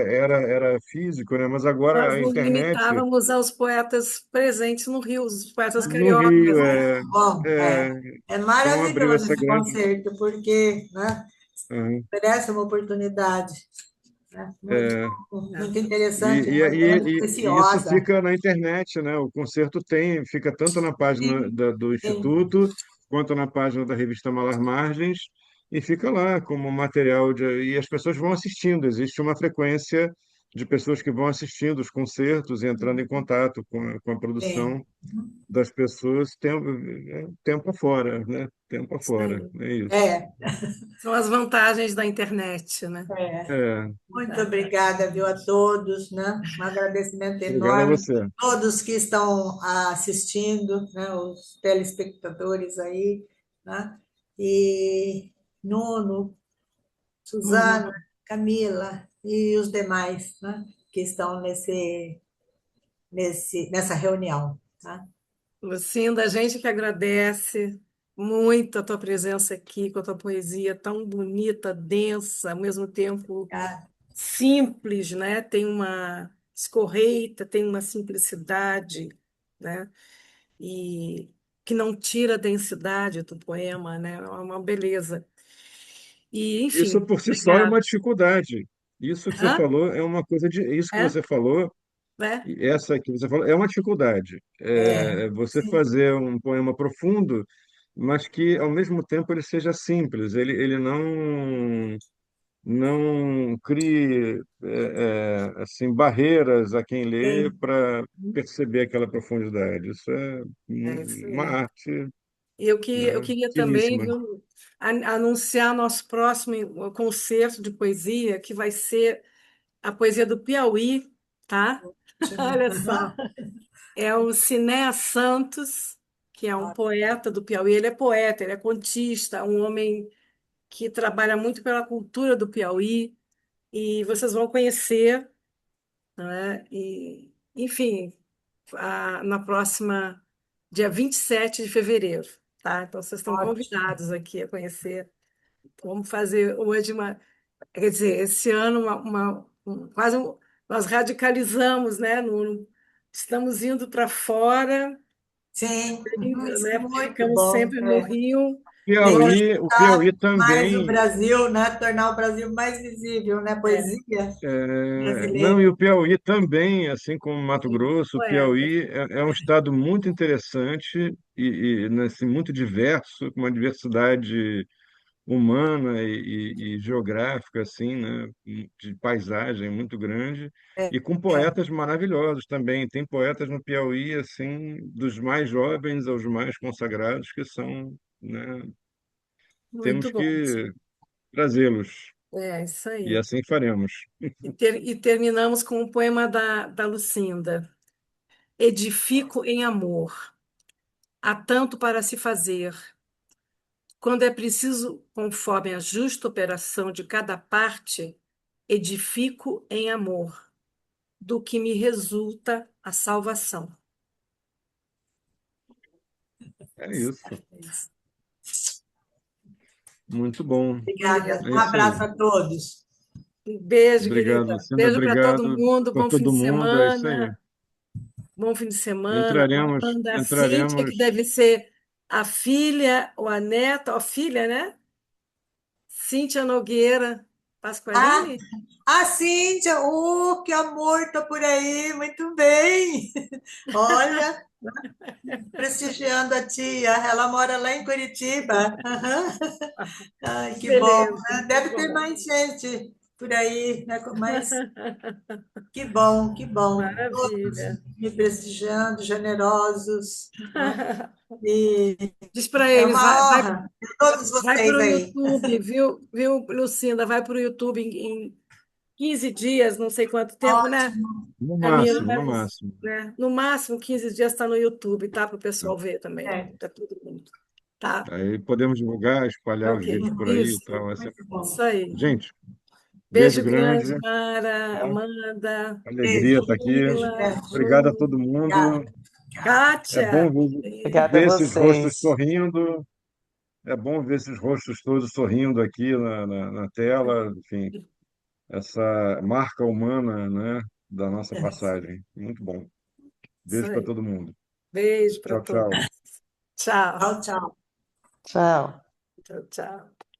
Speaker 3: era físico, né? Mas agora
Speaker 1: Nós
Speaker 3: a
Speaker 1: nos
Speaker 3: internet,
Speaker 1: limitávamos aos poetas presentes no Rio, os poetas
Speaker 3: no Rio,
Speaker 1: cariocas, né?
Speaker 4: bom,
Speaker 3: é,
Speaker 4: é
Speaker 3: então abriu
Speaker 4: maravilhoso
Speaker 3: essa
Speaker 4: esse
Speaker 3: grande.
Speaker 4: concerto, porque, né,
Speaker 3: Aham,
Speaker 4: oferece uma oportunidade, né, muito,
Speaker 3: é.
Speaker 1: É.
Speaker 4: muito interessante, muito
Speaker 3: E isso
Speaker 4: preciosa.
Speaker 3: fica na internet, né? O concerto fica tanto na página
Speaker 4: Sim,
Speaker 3: do
Speaker 4: sim,
Speaker 3: Instituto quanto na página da revista Malar Margens e fica lá como material e as pessoas vão assistindo. Existe uma frequência de pessoas que vão assistindo os concertos e entrando em contato com a
Speaker 4: sim.
Speaker 3: produção das pessoas tempo afora, né? Tempo
Speaker 1: Isso
Speaker 3: afora,
Speaker 1: aí.
Speaker 3: é isso.
Speaker 4: É,
Speaker 1: São as vantagens da internet, né?
Speaker 4: é.
Speaker 3: É,
Speaker 4: Muito obrigada, viu, a todos, né? Um agradecimento
Speaker 3: obrigado a
Speaker 4: enorme
Speaker 3: você.
Speaker 4: a todos que estão assistindo, né? Os telespectadores aí, né? E Nuno, Suzana,
Speaker 1: Uhum.
Speaker 4: Camila e os demais, né? Que estão nessa reunião, tá?
Speaker 1: Lucinda, a gente que agradece muito a tua presença aqui, com a tua poesia tão bonita, densa, ao mesmo tempo
Speaker 4: Obrigada.
Speaker 1: simples, né? Tem uma escorreita, tem uma simplicidade, né? E que não tira a densidade do poema, né? É uma beleza. E,
Speaker 3: Isso
Speaker 1: enfim,
Speaker 3: por si só é
Speaker 1: obrigada.
Speaker 3: uma dificuldade. Isso que você
Speaker 1: Hã?
Speaker 3: falou é uma coisa isso que
Speaker 1: É?
Speaker 3: você falou,
Speaker 1: É?
Speaker 3: e essa que você falou é uma dificuldade.
Speaker 4: É,
Speaker 3: Você
Speaker 4: sim,
Speaker 3: fazer um poema profundo, mas que ao mesmo tempo ele seja simples. Ele não crie assim barreiras a quem lê
Speaker 4: sim,
Speaker 3: para perceber aquela profundidade. Isso é
Speaker 1: É isso
Speaker 3: uma
Speaker 1: aí.
Speaker 3: arte,
Speaker 1: Eu
Speaker 3: né,
Speaker 1: queria também,
Speaker 3: finíssima.
Speaker 1: viu, anunciar nosso próximo concerto de poesia, que vai ser a poesia do Piauí, tá?
Speaker 4: ótimo.
Speaker 1: Olha só. É o Cinéas Santos, que é um poeta do Piauí. Ele é poeta, ele é contista, um homem que trabalha muito pela cultura do Piauí. E vocês vão conhecer, né? E, enfim, na próxima, dia 27 de fevereiro, tá? Então, vocês estão
Speaker 4: Ótimo.
Speaker 1: convidados aqui a conhecer. Vamos fazer hoje uma. Quer dizer, esse ano, nós radicalizamos, né? Estamos indo para fora,
Speaker 4: Sim, isso é
Speaker 1: né? Porque
Speaker 4: muito
Speaker 1: ficamos
Speaker 4: bom.
Speaker 1: sempre no Rio.
Speaker 3: O Piauí
Speaker 4: Mais o
Speaker 3: também.
Speaker 4: Brasil, né? Tornar o Brasil mais visível, né?
Speaker 1: É,
Speaker 4: Poesia
Speaker 3: Não,
Speaker 4: brasileira.
Speaker 3: e o Piauí também, assim como Mato Grosso, o
Speaker 1: poetas.
Speaker 3: Piauí é um estado muito interessante né, assim, muito diverso, com uma diversidade humana e geográfica, assim, né, de paisagem muito grande,
Speaker 4: É,
Speaker 3: e com
Speaker 4: é,
Speaker 3: poetas maravilhosos também. Tem poetas no Piauí, assim, dos mais jovens aos mais consagrados, que são, né,
Speaker 1: Muito
Speaker 3: temos
Speaker 1: bom.
Speaker 3: que trazê-los,
Speaker 1: É, isso
Speaker 3: e
Speaker 1: aí.
Speaker 3: assim faremos.
Speaker 1: E terminamos com o poema da Lucinda. Edifico em amor. Há tanto para se fazer. Quando é preciso, conforme a justa operação de cada parte, edifico em amor, do que me resulta a salvação.
Speaker 3: É isso.
Speaker 4: é isso.
Speaker 3: Muito bom.
Speaker 4: Obrigada.
Speaker 1: Beleza.
Speaker 3: É
Speaker 4: Um
Speaker 3: isso aí.
Speaker 4: abraço a todos.
Speaker 1: Um beijo,
Speaker 3: Obrigado,
Speaker 1: querida.
Speaker 3: Lucinda.
Speaker 1: Beijo para todo
Speaker 3: Obrigado
Speaker 1: mundo.
Speaker 3: por
Speaker 1: Bom fim
Speaker 3: todo
Speaker 1: de
Speaker 3: mundo. É isso aí.
Speaker 1: semana. Bom fim de semana. Amanda, a Cíntia,
Speaker 3: Entraremos.
Speaker 1: que deve ser a filha ou a neta, a filha, né? Cíntia Nogueira
Speaker 4: Ah,
Speaker 1: Pasqualini.
Speaker 4: a Cíntia, que amor, tá por aí, muito bem. Olha, prestigiando a tia, ela mora lá em Curitiba. Aham. Ai, que bom,
Speaker 1: Beleza,
Speaker 4: né?
Speaker 1: que
Speaker 4: Deve ter
Speaker 1: bom.
Speaker 4: mais gente por aí, né? Mas que bom, que bom. Todos
Speaker 1: Maravilha.
Speaker 4: me prestigiando, generosos, né? E
Speaker 1: Diz para
Speaker 4: é
Speaker 1: eles,
Speaker 4: uma honra ter todos
Speaker 1: vai para
Speaker 4: vocês
Speaker 1: o
Speaker 4: aí.
Speaker 1: YouTube, viu, Lucinda? Vai para o YouTube em 15 dias, não sei quanto tempo, né?
Speaker 4: Ótimo.
Speaker 3: No
Speaker 1: Caminhando,
Speaker 3: máximo, no
Speaker 1: mas,
Speaker 3: máximo.
Speaker 1: né? No máximo 15 dias está no YouTube, tá? Para o
Speaker 3: Tá.
Speaker 1: pessoal ver também,
Speaker 4: É,
Speaker 1: para todo mundo. Tá?
Speaker 3: Aí podemos divulgar, espalhar os vídeos
Speaker 1: Ok,
Speaker 3: por aí e
Speaker 1: isso,
Speaker 3: tal, é sempre
Speaker 4: muito
Speaker 3: bom.
Speaker 4: bom.
Speaker 1: isso aí.
Speaker 3: Gente, beijo
Speaker 1: Beijo
Speaker 3: grande,
Speaker 1: grande, Mara,
Speaker 3: tá?
Speaker 1: Amanda,
Speaker 3: Alegria
Speaker 4: Beijo,
Speaker 3: estar aqui.
Speaker 4: beijo,
Speaker 1: Camila,
Speaker 4: Beto.
Speaker 3: Obrigado a
Speaker 1: Ju,
Speaker 3: todo mundo.
Speaker 4: Obrigada. Obrigada.
Speaker 3: É bom
Speaker 1: Kátia.
Speaker 5: Obrigada a
Speaker 3: ver esses rostos
Speaker 5: vocês.
Speaker 3: sorrindo. É bom ver esses rostos todos sorrindo aqui na tela. Enfim, essa marca humana, né, da nossa passagem. Muito bom.
Speaker 1: Isso
Speaker 3: Beijo para
Speaker 1: aí.
Speaker 3: todo mundo.
Speaker 1: Beijo para
Speaker 3: Tchau,
Speaker 1: todos.
Speaker 3: tchau.
Speaker 1: Tchau.
Speaker 4: Tchau, tchau.
Speaker 5: Tchau.
Speaker 1: Tchau, tchau.